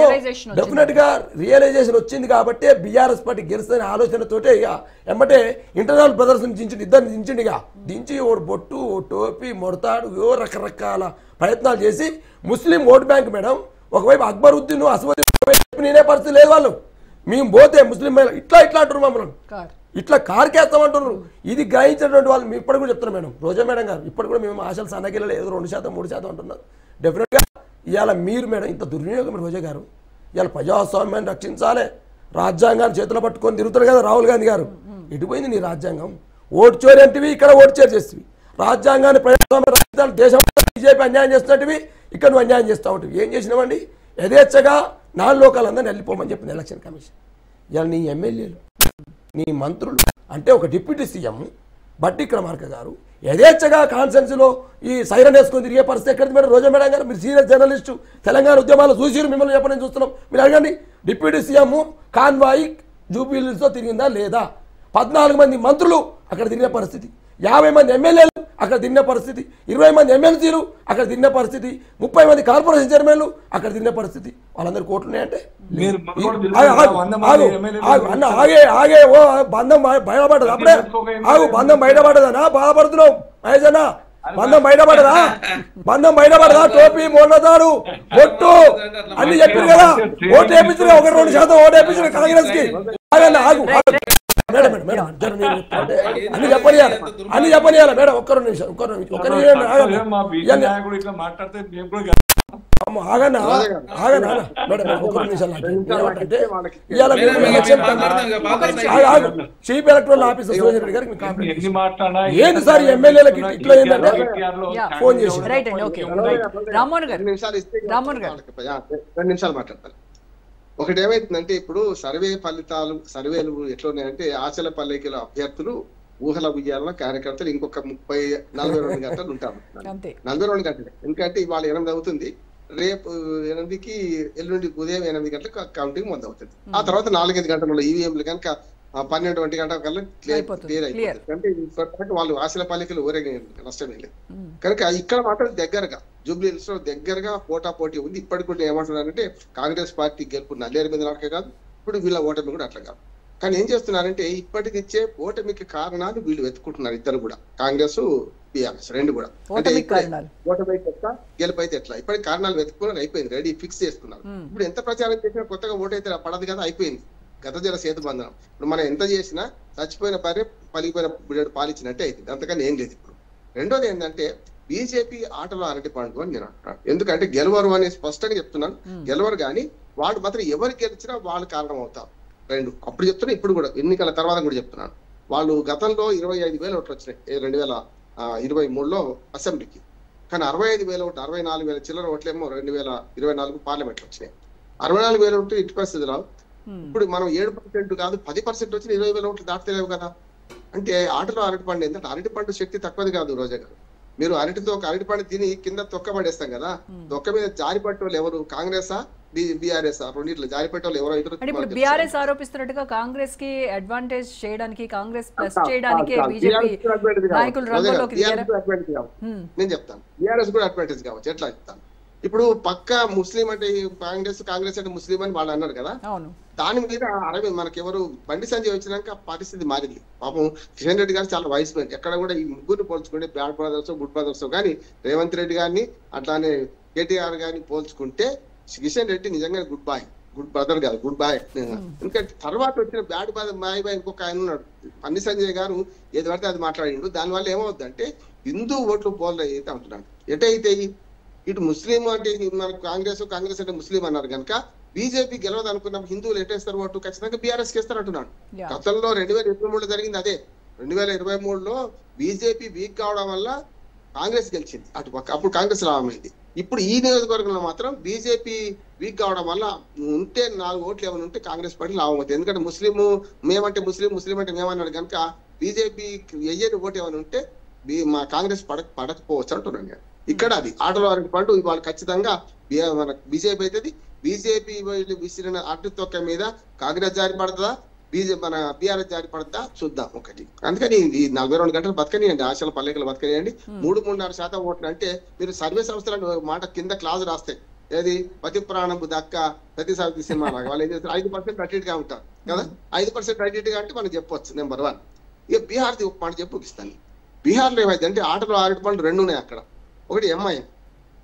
S5: definite గా రియలైజేషన్ వచ్చింది కాబట్టి బీఆర్ఎస్ పార్టీ గెలుస్తుందనే ఆలోచనతోటే ఇక ఎమ్మటే ఇంటర్నల్ ప్రదర్శన దించిండు, ఇద్దరిని దించిండిగా దించి ఓటు బొట్టు, ఓ టోపీ, మొడతాడు, రకరకాల ప్రయత్నాలు చేసి ముస్లిం ఓటు బ్యాంక్ మేడం ఒకవైపు అక్బరుద్దీన్ అసదుద్దీన్ నేనే పరిస్థితి లేదు. వాళ్ళు మేము పోతే ముస్లిం ఇట్లా అంటారు, మమ్మల్ని ఇట్లా కారుకేస్తామంటున్నారు. ఇది గ్రహించినటువంటి వాళ్ళు మేము ఇప్పటికి కూడా చెప్తున్నాం మేడం, రోజా మేడం గారు ఇప్పటి కూడా మేము ఆశలు సన్నగిల్లలు ఏదో 2% 3% అంటున్నారు. డెఫినెట్గా ఇవాళ మీరు మేడం ఇంత దుర్వినియోగం రోజా గారు, ఇవాళ ప్రజాస్వామ్యాన్ని రక్షించాలి, రాజ్యాంగాన్ని చేతిలో పట్టుకొని తిరుగుతారు కదా రాహుల్ గాంధీ గారు. ఎటుపోయింది నీ రాజ్యాంగం? ఓటు చోరీ అంటివి, ఇక్కడ ఓటు చోరీ చేస్తేవి. రాజ్యాంగాన్ని ప్రజాస్వామ్యం రక్షించాలి, దేశం బీజేపీ అన్యాయం చేస్తున్నట్టువి, ఇక్కడ నువ్వు అన్యాయం చేస్తూ ఉంటావు. ఏం చేసినావండి? యథేచ్ఛగా 4 లోకాలందరినీ వెళ్ళిపోమని చెప్పింది ఎలక్షన్ కమిషన్. ఇవాళ నీ ఎమ్మెల్యేలు, నీ మంత్రులు, అంటే ఒక డిప్యూటీ సీఎం బట్టి విక్రమార్క గారు యథేచ్ఛగా కాన్ఫరెన్స్లో ఈ సైరన్ వేసుకొని తిరిగే పరిస్థితి ఎక్కడిది మేడం? రోజా మేడం గారు మీరు సీనియర్ జర్నలిస్టు, తెలంగాణ ఉద్యమాలు చూసిరు, మిమ్మల్ని చెప్పని చూస్తున్నాం. మీరు అడగండి, డిప్యూటీ సీఎం కాన్వాయి జూబ్లీహిల్స్తో తిరిగిందా లేదా? 14 మంది మంత్రులు అక్కడ తిరిగిన పరిస్థితి, 50 మంది ఎమ్మెల్యేలు అక్కడ తిరిగిన పరిస్థితి, 20 మంది ఎమ్మెల్సీలు అక్కడ తిరిగిన పరిస్థితి, 30 మంది కార్పొరేషన్ చైర్మన్లు అక్కడ తిరిగిన పరిస్థితి. వాళ్ళందరూ కోట్లు ఉన్నాయంటే అన్న ఆగే ఓ బంధం బయటపడదు. అప్పుడే బంధం బయటపడదనా? బాధపడుతున్నావు మహేష్ అన్న, బంధం బయటపడదా? టోపీ, మొన్నదాడు, బొట్టు అన్ని చెప్పారు కదా, ఓటు వేయించారు, 1-2% ఓటు వేయించారు కాంగ్రెస్ కి. ఆగు మేడం అన్ని చెప్పనియాలి మేడం. ఒక్క నిమిషం ఆగన్నా మేడం, ఒక్క నిమిషం. Chief electoral officer Suresh Reddy గారికి ఏంటి సార్ ఎమ్మెల్యేలకి ఇట్లా ఏంటంటే ఫోన్ చేసి
S2: 2 నిమిషాలు మాట్లాడతారు. ఒకటి ఏమైతుందంటే ఇప్పుడు సర్వేలు ఎట్లున్నాయంటే ఆచలపల్లికిలో అభ్యర్థులు ఊహల ఉయ్యాల కార్యకర్తలు ఇంకొక 30-42 గంటలు ఉంటారు. 42 గంటలు. ఎందుకంటే ఇవాళ 8 అవుతుంది, రేపు 8కి ఎల్లుండి ఉదయం 8 గంటలకు కౌంటింగ్ మొదలవుతుంది. ఆ తర్వాత 4-5 గంటల ఈవీఎంలు కనుక 12 1 గంటల కల్లా క్లియర్
S1: అయిపోతుంది.
S2: అయిపోతుంది. అంటే ఇప్పటిదాకా వాళ్ళు ఆశల పాలికలు ఊరేగే నష్టమే లేదు. కనుక ఇక్కడ మాత్రం దగ్గరగా జూబ్లీ హిల్స్ లో దగ్గరగా పోటీ ఉంది. ఇప్పటికి కూడా ఏమంటున్నారంటే కాంగ్రెస్ పార్టీ గెలుపు నల్లేరు మీద నడక కాదు, ఇప్పుడు వీళ్ళ ఓటమి కూడా అట్లా కాదు. కానీ ఏం చేస్తున్నారంటే ఇప్పటికిచ్చే ఓటమికి కారణాలు వీళ్ళు వెతుకుంటున్నారు. ఇద్దరు కూడా కాంగ్రెస్ బీఆర్ఎస్ రెండు కూడా. అంటే ఓటమి ఎట్లా గెలుపు అయితే ఎట్లా ఇప్పటికి కారణాలు వెతుకున్నారు, అయిపోయింది, రెడీ ఫిక్స్ చేసుకున్నారు. ఇప్పుడు ఎంత ప్రచారం చేసినా కొత్తగా ఓటు అయితే పడదు కదా, అయిపోయింది గత జల సేతు బంధనం. ఇప్పుడు మనం ఎంత చేసినా చచ్చిపోయిన భార్య పలిగిపోయిన బిడ్డడు పాలిచ్చినట్టే అవుతుంది, అంతకని ఏం లేదు. ఇప్పుడు రెండోది ఏంటంటే బీజేపీ ఆటలో అరటి పండు అని నేను అంటున్నాను. ఎందుకంటే గెలవరు అని స్పష్టంగా చెప్తున్నాను, గెలవరు కానీ వాళ్ళు మాత్రం ఎవరు గెలిచినా వాళ్ళు కారణం అవుతారు. రెండు అప్పుడు చెప్తున్నా, ఇప్పుడు కూడా ఎన్నికల తర్వాత కూడా చెప్తున్నాను. వాళ్ళు గతంలో 25,000 ఓట్లు వచ్చినాయి 2023లో అసెంబ్లీకి, కానీ 65,000 ఓట్లు 64,000 చిల్లర ఓట్లేమో 2024 పార్లమెంట్లో వచ్చినాయి. 64,000 ఓట్లు ఇటు పరిస్థితిలో ఇప్పుడు మనం 7% కాదు 10% వచ్చిన 20,000 ఓట్లు దాటలేవు కదా. అంటే ఆటలో అరటి పండు ఏంటంటే అరటి పండు శక్తి తక్కువది కాదు. రోజా గారు, మీరు అరటి పండు తిని కింద తొక్క పడేస్తాం కదా, తొక్క మీద జారి పట్టేవాళ్ళు ఎవరు? కాంగ్రెస్ బీఆర్ఎస్ రెండిట్లో జారి పెట్టేవాళ్ళు ఎవరో ఇద్దరు.
S1: ఇప్పుడు బీఆర్ఎస్ ఆరోపిస్తున్నట్టుగా కాంగ్రెస్ కి అడ్వాంటేజ్ చేయడానికి, కాంగ్రెస్ ప్లస్ చేయడానికి బీజేపీ నాయకులు రంగంలోకి
S2: నేను చెప్తాను. బీఆర్ఎస్ కూడా అడ్వాంటేజ్ కావచ్చు. ఎట్లా చెప్తాను, ఇప్పుడు పక్క ముస్లిం అంటే కాంగ్రెస్ అంటే ముస్లిం అని వాళ్ళు అన్నారు కదా, దాని మీద మనకెవరు బండి సంజయ్ వచ్చినాక పరిస్థితి మారింది. పాపం కిషన్ రెడ్డి గారు చాలా వయసు పోయింది. ఎక్కడ కూడా ఈ ముగ్గురు పోల్చుకుంటే బ్యాడ్ బ్రదర్స్ గుడ్ బ్రదర్స్ కానీ రేవంత్ రెడ్డి గారిని అట్లానే కేటీఆర్ గారిని పోల్చుకుంటే కిషన్ రెడ్డి నిజంగా గుడ్ బ్రదర్ కాదు, గుడ్ బాయ్. ఎందుకంటే తర్వాత వచ్చిన బ్యాడ్ బాయ్ ఇంకొక ఆయన ఉన్నాడు బండి సంజయ్ గారు, ఏది పడితే అది మాట్లాడిండు. దానివల్ల ఏమవుద్దంటే హిందూ ఓట్లు పోల్ అయితే అంటున్నాడు. ఎటైతే ఇటు ముస్లిం అంటే మన కాంగ్రెస్ అంటే ముస్లిం అన్నారు కనుక బీజేపీ గెలవదు అనుకున్నప్పుడు హిందువులు ఎట్టేస్తారు ఓటు, ఖచ్చితంగా బీఆర్ఎస్ కి ఇస్తారు అంటున్నాడు. గతంలో 2023లో జరిగింది అదే. 2023లో బీజేపీ వీక్ కావడం వల్ల కాంగ్రెస్ గెలిచింది అటు పక్క, అప్పుడు కాంగ్రెస్ లాభమైంది. ఇప్పుడు ఈ నియోజకవర్గంలో మాత్రం బీజేపీ వీక్ కావడం వల్ల ఉంటే 4 ఓట్లు ఏమైనా ఉంటే కాంగ్రెస్ పార్టీ లాభం అవుతుంది. ఎందుకంటే మేమంటే ముస్లిం అంటే మేమన్నాడు కనుక బీజేపీ వెయ్యని ఓటు ఏమైనా ఉంటే మా కాంగ్రెస్ పడకపోవచ్చు అంటున్నాను. ఇక్కడ అది ఆటలో అరటి పండు వాళ్ళు ఖచ్చితంగా మన బీజేపీ అవుతుంది. బీజేపీ విసిరిన అరటి తొక్క మీద కాంగ్రెస్ జారి పడుతుందా, మన బీఆర్ఎస్ జారి పడుతుందా చూద్దాం ఒకటి. అందుకని ఈ 42 గంటలు బతకనియండి, ఆశల పల్లెకలు బతకనియండి. 3-3.5% ఓట్లు అంటే మీరు సర్వే సంస్థల మాట కింద క్లాజ్ రాస్తాయి, ఏది పతి ప్రాణం దక్క ప్రతి సాగుతీ సినిమా లాగా వాళ్ళు ఏం చేస్తారు 5% అటు ఇటుగా ఉంటారు కదా. 5% అటు ఇటుగా అంటే మనం చెప్పొచ్చు. నెంబర్ 1 ఇక బీహార్ది ఒక మాట చెప్పుకిస్తాను. బీహార్లో ఏమైతే అంటే ఆటలో అరటి పండు 2 ఉన్నాయి అక్కడ. ఒకటి ఎంఐఎం,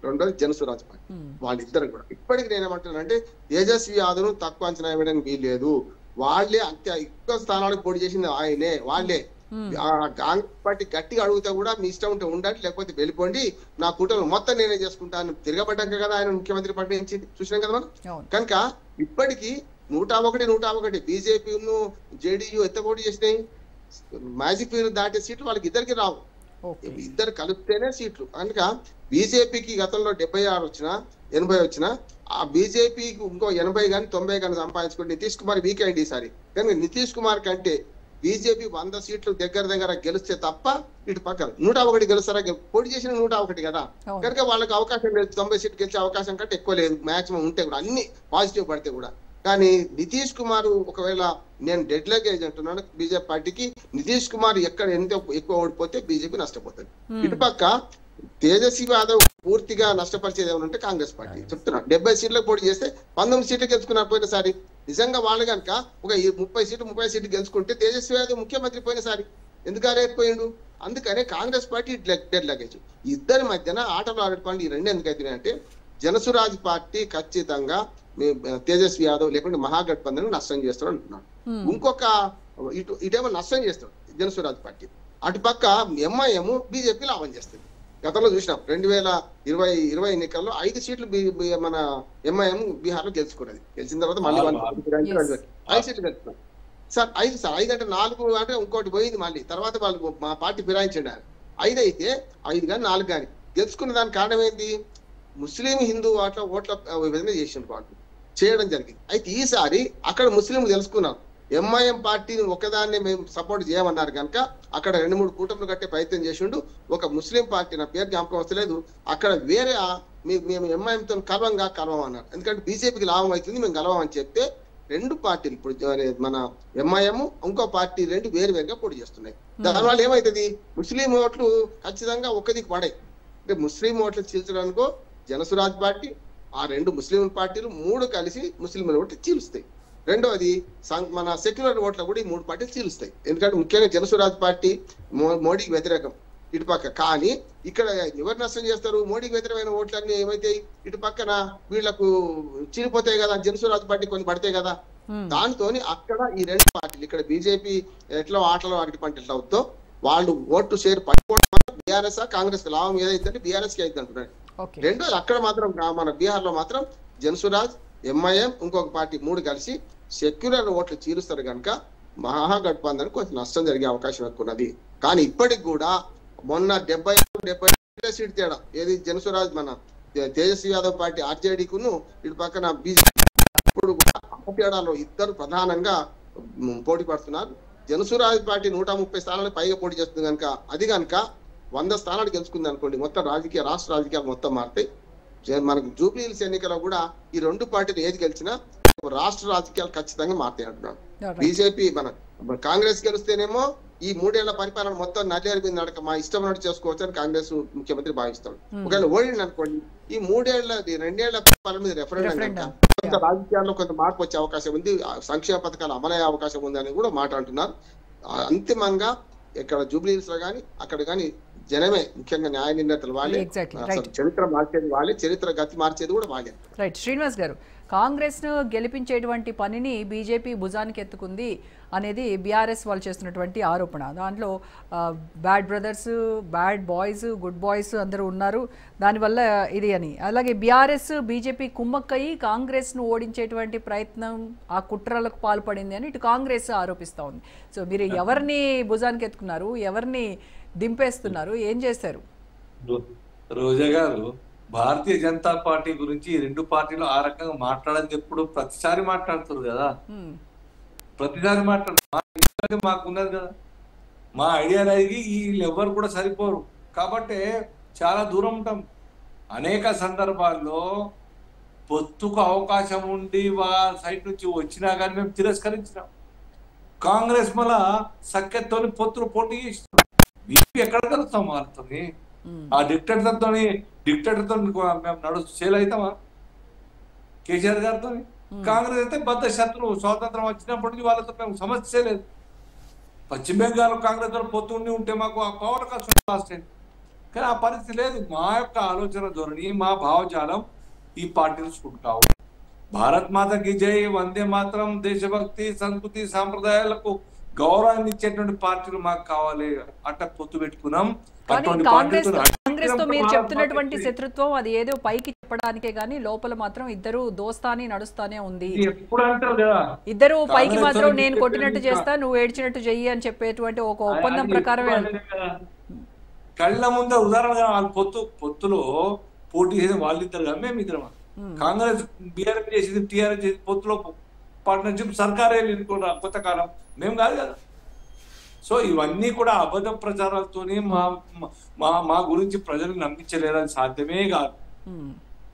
S2: రెండోది జనసురాజ్ పార్టీ. వాళ్ళిద్దరు కూడా ఇప్పటికి నేనేమంటున్నానంటే తేజస్వి యాదవ్ తక్కువ అంచనా వేయడానికి వీల్లేదు. వాళ్ళే ఎక్కువ స్థానాలకు పోటీ చేసింది ఆయనే, వాళ్ళే. కాంగ్రెస్ పార్టీ గట్టిగా అడుగుతా కూడా మీ ఇష్టం ఉంటే ఉండండి, లేకపోతే వెళ్ళిపోండి, నా కూటమి మొత్తం నేనే చేసుకుంటాను తిరగబడ్డాక కదా ఆయన ముఖ్యమంత్రి ప్రకటించింది, చూసినాం కదా మనం. కనుక ఇప్పటికీ 101 బీజేపీను జేడీయూ ఎంత పోటీ చేసినాయి, మ్యాజిక్ ఫిగర్ దాటే సీట్లు వాళ్ళకి ఇద్దరికి రావు, ఇద్దరు కలిపితేనే సీట్లు. కనుక బీజేపీకి గతంలో 76 వచ్చినా 80 వచ్చినా ఆ బీజేపీకి ఇంకో 80 కానీ 90 కానీ సంపాదించుకుంటే నితీష్ కుమార్ వీక్ అయింది ఈసారి. కానీ నితీష్ కుమార్ కంటే బీజేపీ 100 సీట్లు దగ్గర గెలిస్తే తప్ప ఇటు పక్కన 101 గెలుస్తారా, పోటీ చేసిన 101 కదా. కనుక వాళ్ళకి అవకాశం లేదు, 90 సీట్లు గెలిచే అవకాశం కంటే ఎక్కువ లేదు మాక్సిమం ఉంటే కూడా, అన్ని పాజిటివ్ పడితే కూడా. కానీ నితీష్ కుమార్ ఒకవేళ నేను డెడ్ లగేజ్ అంటున్నాను బీజేపీ పార్టీకి, నితీష్ కుమార్ ఎంత ఎక్కువ ఓడిపోతే బీజేపీ నష్టపోతుంది. ఇటుపక్క తేజస్వి యాదవ్ పూర్తిగా నష్టపరిచేది ఏమంటే కాంగ్రెస్ పార్టీ చెప్తున్నాను. 70 సీట్లకు పోటీ చేస్తే 19 సీట్లు గెలుచుకున్నారు పోయినసారి. నిజంగా వాళ్ళు కనుక ఒక 30 సీట్లు గెలుచుకుంటే తేజస్వి యాదవ్ ముఖ్యమంత్రి పోయినసారి ఎందుకు అరేపోయిండు. అందుకనే కాంగ్రెస్ పార్టీ డెడ్ లగేజ్. ఇద్దరి మధ్యన ఆటలు ఆడేటువంటి ఈ 2 ఎందుకు అవుతున్నాయంటే జనసురాజ్ పార్టీ ఖచ్చితంగా తేజస్వి యాదవ్ లేకుంటే మహాగఠబంధన్ నష్టం చేస్తాడు అంటున్నాడు. ఇంకొక ఇటేమో నష్టం చేస్తాడు జనసురాజ్ పార్టీ, అటుపక్క ఎంఐఎం బీజేపీ లాభం చేస్తుంది. గతంలో చూసినాం 2020 ఎన్నికల్లో 5 సీట్లు మన ఎంఐఎం బీహార్ లో గెలుచుకున్నది. గెలిచిన తర్వాత మళ్ళీ 5 సీట్లు గెలుచుకున్నారు సార్. 5 అంటే 4 అంటే ఇంకోటి పోయింది మళ్ళీ తర్వాత వాళ్ళు మా పార్టీ ఫిరాయించండి. 5 అయితే 5 కానీ 4 కానీ గెలుచుకున్న దానికి కారణం ఏంటి, ముస్లిం హిందూ ఓట్ల విభజన చేసిన వాళ్ళు చేయడం జరిగింది. అయితే ఈసారి అక్కడ ముస్లింలు తెలుసుకున్నారు ఎంఐఎం పార్టీని ఒకదాన్ని మేము సపోర్ట్ చేయమన్నారు కనుక అక్కడ 2-3 కూటములు కట్టే ప్రయత్నం చేసిండు. ఒక ముస్లిం పార్టీ, నా పేరు జ్ఞాపకం వస్తలేదు, అక్కడ వేరే మేము ఎంఐఎంతో కలవం అన్నారు. ఎందుకంటే బీజేపీకి లాభం అవుతుంది మేము కలవమని చెప్తే రెండు పార్టీలు ఇప్పుడు మన ఎంఐఎం ఇంకో పార్టీ రెండు వేరువేరుగా పోటీ చేస్తున్నాయి. దానివల్ల ఏమైతుంది, ముస్లిం ఓట్లు ఖచ్చితంగా ఒక్కదికి పడాయి. అంటే ముస్లిం ఓట్లు చీల్చడానికో జనసురాజ్ పార్టీ, ఆ రెండు ముస్లిం పార్టీలు మూడు కలిసి ముస్లింల ఓట్లు చీలుస్తాయి. రెండవది మన సెక్యులర్ ఓట్ల కూడా ఈ మూడు పార్టీలు చీలుస్తాయి. ఎందుకంటే ముఖ్యంగా జనసురాజ్ పార్టీ మోడీకి వ్యతిరేకం ఇటుపక్క. కానీ ఇక్కడ ఎవరు నష్టం చేస్తారు, మోడీకి వ్యతిరేకమైన ఓట్లన్నీ ఏమైతే ఇటు పక్కన వీళ్లకు చీలిపోతాయి కదా, జనసురాజ్ పార్టీ కొన్ని పడతాయి కదా. దాంతో అక్కడ ఈ రెండు పార్టీలు ఇక్కడ బీజేపీ ఎట్లా ఆటలో ఆడి పంట ఎట్లా అవుతుందో వాళ్ళు ఓటు షేర్ పట్టుకోవడం బీఆర్ఎస్ కాంగ్రెస్ లాభం ఏదైతే బీఆర్ఎస్ కి అయితే అంటున్నాడు. రెండోది అక్కడ మాత్రం మన బీహార్ లో మాత్రం జనసురాజ్, ఎంఐఎం ఇంకొక పార్టీ మూడు కలిసి సెక్యులర్ ఓట్లు చీలుస్తారు కనుక మహాగఠబంధన్ కొంచెం నష్టం జరిగే అవకాశం ఎక్కువ ఉన్నది. కానీ ఇప్పటికి కూడా మొన్న 70 సీట్ తేడా ఏది జనసురాజ్ మన తేజస్వి యాదవ్ పార్టీ ఆర్జేడీకును ఇటు పక్కన బీజేపీ ఇప్పుడు కూడా తేడాలో ఇద్దరు ప్రధానంగా పోటీ పడుతున్నారు. జనసురాజ్ పార్టీ 130 స్థానాలు పైగా పోటీ చేస్తుంది కనుక అది కనుక 100 స్థానాలు గెలుచుకుంది అనుకోండి, మొత్తం రాష్ట్ర రాజకీయాలు మొత్తం మారుతాయి. మనకు జూబ్లీ హిల్స్ ఎన్నికల్లో కూడా ఈ రెండు పార్టీలు ఏది గెలిచినా రాష్ట్ర రాజకీయాలు ఖచ్చితంగా మారుతాయి అంటున్నాడు. బీజేపీ మన కాంగ్రెస్ గెలిస్తేనేమో ఈ 3 ఏళ్ల పరిపాలన మొత్తం నల్లేరు మీద నడక మా ఇష్టం నడు చేసుకోవచ్చు అని కాంగ్రెస్ ముఖ్యమంత్రి భావిస్తాడు. ఒకవేళ ఓడింది అనుకోండి, ఈ 2 ఏళ్ల పరిపాలన మీద రెఫరెండం కొంత రాజకీయాల్లో కొంత మార్పు వచ్చే అవకాశం ఉంది, సంక్షేమ పథకాలు అమలయ్యే అవకాశం ఉంది అని కూడా మాట అంటున్నారు. అంతిమంగా ఇక్కడ జూబ్లీ హిల్స్ లో కానీ అక్కడ కానీ జనమే ముఖ్యంగా న్యాయ నిర్ణేతలు వాళ్ళే, చరిత్ర మార్చేది వాళ్ళే, చరిత్ర గతి మార్చేది కూడా వాళ్ళే.
S1: రైట్ శ్రీనివాస్ గారు, కాంగ్రెస్ ను గెలిపించేటువంటి పనిని బీజేపీ భుజానికి ఎత్తుకుంది అనేది బీఆర్ఎస్ వాళ్ళు చేస్తున్నటువంటి ఆరోపణ. దాంట్లో bad brothers, bad boys, good boys అందరూ ఉన్నారు, దానివల్ల ఇది అని. అలాగే బీఆర్ఎస్ బీజేపీ కుమ్మక్కయి కాంగ్రెస్ను ఓడించేటువంటి ప్రయత్నం, ఆ కుట్రలకు పాల్పడింది అని ఇటు కాంగ్రెస్ ఆరోపిస్తూ ఉంది. సో మీరు ఎవరిని భుజానికి ఎత్తుకున్నారు, ఎవరిని దింపేస్తున్నారు, ఏం చేశారు?
S3: రోజా గారు, భారతీయ జనతా పార్టీ గురించి ఈ రెండు పార్టీలు ఆ రకంగా మాట్లాడని ఎప్పుడు ప్రతిసారి మాట్లాడుతారు కదా, ప్రతిసారి మాట్లాడుతారు. మాకున్నది కదా మా ఐడియాలజీకి వీళ్ళు ఎవరు కూడా సరిపోరు కాబట్టి చాలా దూరం ఉంటాం. అనేక సందర్భాల్లో పొత్తుకు అవకాశం ఉండి సైట్ నుంచి వచ్చినా కానీ మేము తిరస్కరించినాం. కాంగ్రెస్ మళ్ళా సఖ్యతోని పొత్తులు పోటీ చేసినాం. ఎక్కడ కలుస్తాం వాళ్ళతో? ఆ డిక్టేటర్తో మేము నడుస్తూ సేల్ అవుతామా కేసీఆర్ గారితో? కాంగ్రెస్ అయితే బద్ద శత్రువు. స్వాతంత్రం వచ్చినప్పటి నుంచి వాళ్ళతో మేము సమస్య లేదు. పశ్చిమ బెంగాల్ కాంగ్రెస్ తో పొత్తు ఉంటే మాకు ఆ పవర్ కష్టం లాస్ట్ అయింది. కానీ ఆ పరిస్థితి లేదు. మా యొక్క ఆలోచన ధోరణి, మా భావజాలం ఈ పార్టీలు సూట్ కావు. భారత్ మాతకి జై, వందే మాత్రం, దేశభక్తి, సంస్కృతి, సాంప్రదాయాలకు గౌరవాన్ని ఇచ్చేటువంటి పార్టీలు మాకు కావాలి. అట్ట పొత్తు పెట్టుకున్నాం.
S1: కాంగ్రెస్ తో మీరు చెప్తున్నటువంటి శత్రుత్వం అది ఏదో పైకి చెప్పడానికే గానీ లోపల మాత్రం ఇద్దరు దోస్తాని నడుస్తానే ఉంది. ఇద్దరు పైకి మాత్రం నేను కొట్టినట్టు చేస్తా, నువ్వు ఏడ్చినట్టు చెయ్యి అని చెప్పేటువంటి ఒక ఒప్పందం ప్రకారం
S3: కళ్ళ ముందు ఉదాహరణగా వాళ్ళ పొత్తులో పోటీ చేసిన వాళ్ళిద్దరు కానీ మేము ఇద్దరం. కాంగ్రెస్ బీఆర్ఎస్ చేసింది, టీఆర్ఎస్ చేసింది, పొత్తులో పార్ట్నర్షిప్ సర్కారే కొత్త కాలం, మేము కాదు కదా. సో ఇవన్నీ కూడా అబద్ధ ప్రచారాలతోనే మా గురించి ప్రజలకు నమ్మించలేదని సాధ్యమే కాదు.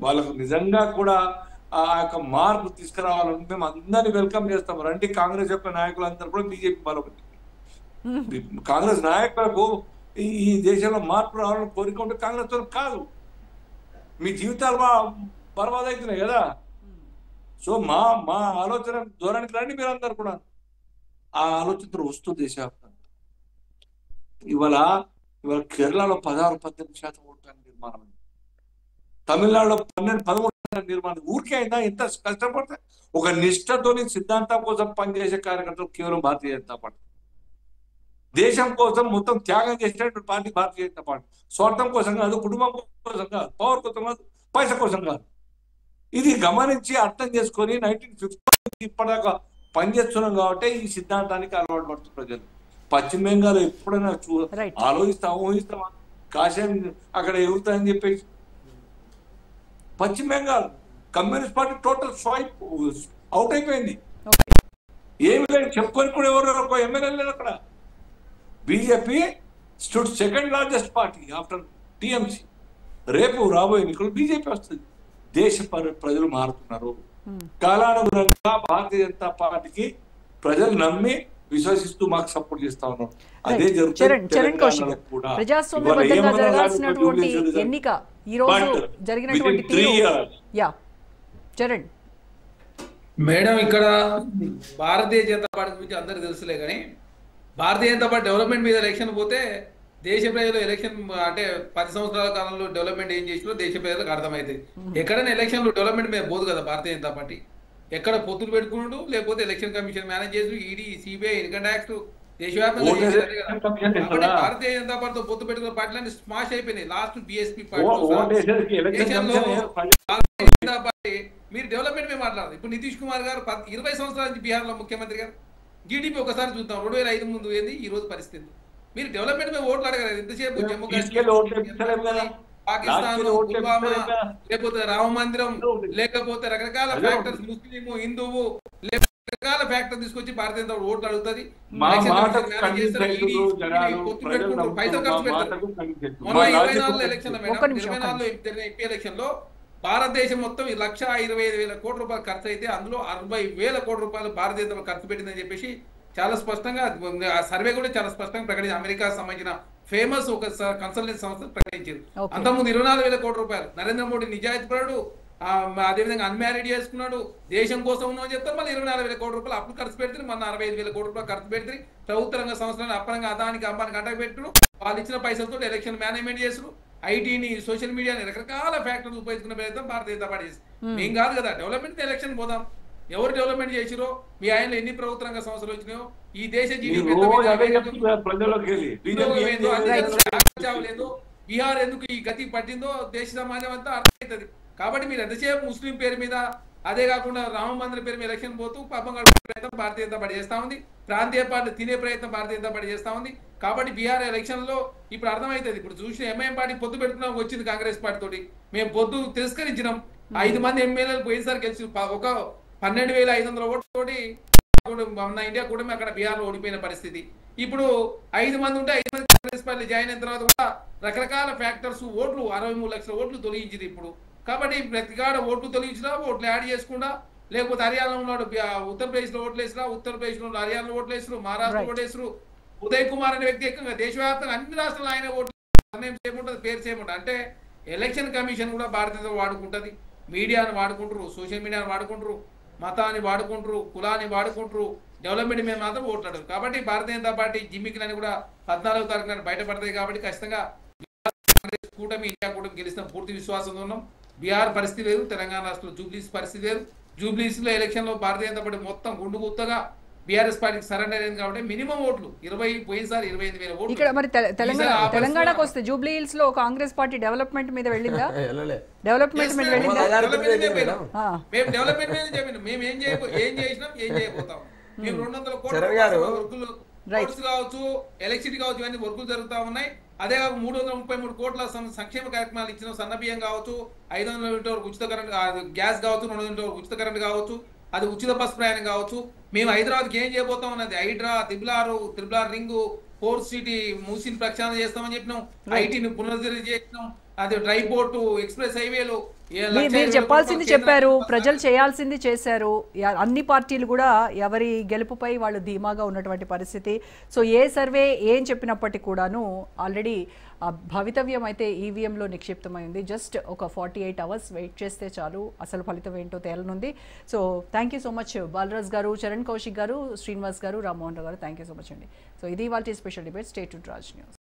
S3: వాళ్ళకు నిజంగా కూడా ఆ యొక్క మార్పు తీసుకురావాలని మేము అందరినీ వెల్కమ్ చేస్తాం. రండి, కాంగ్రెస్ యొక్క నాయకులందరూ కూడా బీజేపీ బలపడి కాంగ్రెస్ నాయకులకు ఈ దేశంలో మార్పు రావాలని కోరుకుంటే కాంగ్రెస్ తో కాదు, మీ జీవితాలు బర్బాద్ అవుతున్నాయి కదా. సో మా ఆలోచన ధోరణికి రండి మీరు అందరు కూడా. ఆ ఆలోచనతో వస్తుంది దేశవ్యాప్తంగా. ఇవాళ కేరళలో 16-18% ఓటు బ్యాంక్ నిర్మాణం, తమిళనాడులో 12-13% నిర్మాణం. ఊరికే అయినా ఎంత కష్టపడితే ఒక నిష్ఠతోని సిద్ధాంతం కోసం పనిచేసే కార్యకర్తలు కేవలం భారతీయ జనతా పార్టీ. దేశం కోసం మొత్తం త్యాగం చేసేటువంటి పార్టీ భారతీయ జనతా పార్టీ. స్వార్థం కోసం కాదు, కుటుంబం కోసం కాదు, పవర్ కోసం కాదు, పైసా కోసం కాదు. ఇది గమనించి అర్థం చేసుకొని 1950 ఇప్పటిదాకా పనిచేస్తున్నాం కాబట్టి ఈ సిద్ధాంతానికి అలవాటు పడుతున్న ప్రజలు. పశ్చిమ బెంగాల్ ఎప్పుడైనా ఊహిస్తామా కాశ్మీర్ అక్కడ ఎగురుతాయని చెప్పేసి? పశ్చిమ Bengal communist party total swipe out అయిపోయింది. ఏమి లేదు, చెప్పుకొని కూడా ఎవరు ఒక ఎమ్మెల్యే లేదు అక్కడ. BJP stood second largest party after TMC. రేపు రాబోయే ఎన్నికలు బీజేపీ వస్తుంది. దేశ ప్రజలు మారుతున్నారు. కాలానుగుణంగా భారతీయ జనతా పార్టీకి ప్రజలు నమ్మి విశ్వసిస్తూ మాకు సపోర్ట్ చేస్తా ఉన్నారు. అదే జరుగుతుంది.
S1: ప్రజాస్వామ్యబద్ధంగా జరగాల్సినటువంటి ఎన్నిక ఈ రోజు జరిగినటువంటి చరణ్
S4: మేడం, ఇక్కడ భారతీయ జనతా పార్టీ గురించి అందరికి తెలుసులే, కానీ భారతీయ జనతా పార్టీ డెవలప్మెంట్ మీద ఎలక్షన్ పోతే దేశ ప్రజలు ఎలక్షన్ అంటే 10 సంవత్సరాల కాలంలో డెవలప్మెంట్ ఏం చేసినో దేశ ప్రజలకు అర్థమవుతుంది. ఎక్కడైనా ఎలక్షన్ లో డెవలప్మెంట్ మీద పోదు కదా భారతీయ జనతా పార్టీ. ఎక్కడ పొత్తులు పెట్టుకున్నాడు, లేకపోతే ఎలక్షన్ కమిషన్ మేనేజ్ చేసి ఈడీ, సిబిఐ, ఇన్కమ్ ట్యాక్స్ దేశవ్యాప్తంగా భారతీయ జనతా పార్టీతో పొత్తు పెట్టుకున్న పార్టీలన్నీ స్మాష్ అయిపోయినాయి. లాస్ట్ బిఎస్పీ పార్టీ మీరు డెవలప్మెంట్ మీద మాట్లాడదు. ఇప్పుడు నితీష్ కుమార్ గారు 20 సంవత్సరాల నుంచి బీహార్ లో ముఖ్యమంత్రి గారు. జీడిపి ఒకసారి చూద్దాం, 2005 ముందు ఏంది, ఈ రోజు పరిస్థితి. మీరు డెవలప్మెంట్ మీద ఓట్లు అడగలేదు. ఎంతసేపు జమ్మూ కాశ్మీర్, పాకిస్తాన్, పుల్వామా, లేకపోతే రామ మందిరం, లేకపోతే రకరకాల ఫ్యాక్టర్స్, ముస్లిం, హిందువు, రకరకాల ఫ్యాక్టర్ తీసుకొచ్చి భారతీయ జనతా ఓట్లు అడుగుతుంది. పైసలు ఖర్చు పెడతారు. మొన్న 24 ఎలక్షన్ మేడం, 24 ఎంపీ ఎలక్షన్ లో భారతదేశం మొత్తం 1,25,000 కోట్ల రూపాయలు ఖర్చు అయితే అందులో 60,000 కోట్ల రూపాయలు భారతీయ జనతా ఖర్చు పెట్టిందని చెప్పేసి చాలా స్పష్టంగా ఆ సర్వే కూడా చాలా స్పష్టంగా ప్రకటించి అమెరికాకు సంబంధించిన ఫేమస్ ఒక కన్సల్టెన్సీ సంస్థ ప్రకటించారు. అంతకుముందు 24,000 కోట్ల రూపాయలు. నరేంద్ర మోడీ నిజాయితీ పరుడు, అదేవిధంగా అన్మ్యారీడ్ చేసుకున్నాడు, దేశం కోసం ఉన్నామని చెప్తారు. మళ్ళీ 24,000 కోట్ల రూపాయలు అప్పుడు ఖర్చు పెడితే, మన 65,000 కోట్ల రూపాయలు ఖర్చు పెడితే ప్రభుత్వ రంగ సంస్థలను అప్పనంగా అదానికి అంబానికి అడ్డకు పెట్టు, వాళ్ళు ఇచ్చిన పైసలతో ఎలక్షన్ మేనేజ్మెంట్ చేసుడు, ఐటీని, సోషల్ మీడియాని, రకరకాల ఫ్యాక్టర్లు ఉపయోగించుకునే ప్రయత్నం భారతీయ జనతా పార్టీ చేసి. మేము కాదు కదా డెవలప్మెంట్, ఎలక్షన్ పోదాం. ఎవరు డెవలప్మెంట్ చేసిరో, మీ ఆయనలో ఎన్ని ప్రభుత్వ రంగ సంస్థలు వచ్చినాయో, ఈ దేశ జీడీపీ బీహార్ ఎందుకు ఈ గతి పట్టిందో దేశ సమాజం అంతా అర్థమవుతుంది. కాబట్టి మీరు ఎంతసేపు ముస్లిం పేరు మీద, అదే కాకుండా రామ మందిర పేరు మీద ఎలక్షన్ పోతూ పాపం గడిపే ప్రయత్నం భారతీయ జనతా పార్టీ చేస్తా ఉంది. ప్రాంతీయ పార్టీ తినే ప్రయత్నం భారతీయ జనతా పార్టీ చేస్తా ఉంది. కాబట్టి బీహార్ ఎలక్షన్ లో ఇప్పుడు అర్థమవుతుంది. ఇప్పుడు చూసిన ఎంఐఎం పార్టీ పొత్తు పెట్టుకున్నాం, వచ్చింది కాంగ్రెస్ పార్టీ తోటి. మేము పొత్తు తిరస్కరించినాం. 5 మంది ఎమ్మెల్యేలు పోయినసారి గెలిచి ఒక 12,500 ఓట్లతోటి మన ఇండియా కూడా అక్కడ బీహార్ లో ఓడిపోయిన పరిస్థితి. ఇప్పుడు 5 మంది ఉంటే 5 మంది కాంగ్రెస్ పార్టీ జాయిన్ అయిన తర్వాత కూడా రకరకాల ఫ్యాక్టర్స్ ఓట్లు 63 లక్షల ఓట్లు తొలగించింది ఇప్పుడు. కాబట్టి ప్రతి కాడ ఓట్లు తొలగించినా, ఓట్లు యాడ్ చేసుకుండా, లేకపోతే హర్యానాలో ఉన్నాడు, ఉత్తరప్రదేశ్ లో ఓట్లు వేసినా, ఉత్తరప్రదేశ్ లో హర్యానాలో ఓట్లు వేసారు, మహారాష్ట్ర ఓట్లు వేసారు. ఉదయ్ కుమార్ అనే వ్యక్తి ఏకంగా దేశవ్యాప్తంగా అన్ని రాష్ట్రాలు ఆయన ఓట్లు నిర్ణయం చేయమంటుంది, పేరు చేయమంటుంది. అంటే ఎలక్షన్ కమిషన్ కూడా భారతదేశం వాడుకుంటుంది, మీడియాను వాడుకుంటారు, సోషల్ మీడియాను వాడుకుంటారు, మతాన్ని వాడుకుంటారు, కులాన్ని వాడుకుంటారు, డెవలప్మెంట్ మీద మాత్రం ఓట్లాడారు. కాబట్టి భారతీయ జనతా పార్టీ జిమ్మికిలని కూడా 14వ తారీఖున బయటపడతాయి. కాబట్టి ఖచ్చితంగా కాంగ్రెస్ కూటమి, ఇండియా కూటమి గెలిచిన పూర్తి విశ్వాసంతో ఉన్నాం. బీహార్ పరిస్థితి వేరు, తెలంగాణ రాష్ట్రంలో జూబ్లీస్ పరిస్థితి వేరు. జూబ్లీస్ లో ఎలక్షన్ లో భారతీయ జనతా పార్టీ మొత్తం గుండు గుత్తగా బీఆర్ఎస్ పార్టీకి సరెండర్ అయింది. కాబట్టి మినిమం ఓట్లు 20 పోయినసారి 25,000 ఓట్లు.
S1: ఇక్కడ మరి తెలంగాణకు వస్తే జూబ్లీ హిల్స్ లో కాంగ్రెస్ పార్టీ డెవలప్మెంట్ మీద వెళ్ళిందా? డెవలప్మెంట్ మీద వెళ్ళిందా?
S4: మేము డెవలప్మెంట్ మీద చెప్పినాం. మేము ఏం చేసినాం, ఏం చేయబోతాం. మేము 200 కోట్ల రోడ్స్ కావచ్చు, ఎలక్ట్రిసిటీ కావచ్చు, ఇవన్నీ వర్కులు జరుగుతూ ఉన్నాయి. అదే 333 కోట్ల సంక్షేమ కార్యక్రమాలు ఇచ్చిన, సన్న బియ్యం కావచ్చు, 500 యూనిట్ల వరకు ఉచిత కరెంట్, గ్యాస్ కావచ్చు, 200 యూనిట్ల వరకు ఉచిత కరెంట్ కావచ్చు, అది ఉచిత బస్ ప్రయాణం కావచ్చు. మేము హైదరాబాద్కి ఏం చేయబోతాం అన్నది Hydraa, triple R ring, 4th city మూసిని ప్రక్షాళన చేస్తామని చెప్పినాం. ఐటీని పునరుద్ధరణ చేసినాం. అది డ్రై పోర్టు, ఎక్స్ప్రెస్ హైవేలు,
S1: మీరు చెప్పాల్సింది చెప్పారు, ప్రజలు చేయాల్సింది చేశారు. అన్ని పార్టీలు కూడా ఎవరి గెలుపుపై వాళ్ళు ధీమాగా ఉన్నటువంటి పరిస్థితి. సో ఏ సర్వే ఏం చెప్పినప్పటికీ కూడాను ఆల్రెడీ భవితవ్యం అయితే ఈవీఎంలో నిక్షిప్తమైంది. జస్ట్ ఒక 48 అవర్స్ వెయిట్ చేస్తే చాలు అసలు ఫలితం ఏంటో తేలనుంది. So thank you so much Balaraj గారు, చరణ్ కౌశిక్ గారు, శ్రీనివాస్ గారు, రామ్మోహన్ రావు గారు, థ్యాంక్ యూ సో మచ్ అండి. సో ఇది ఇవాల్టి special debate. Stay tuned Raj news.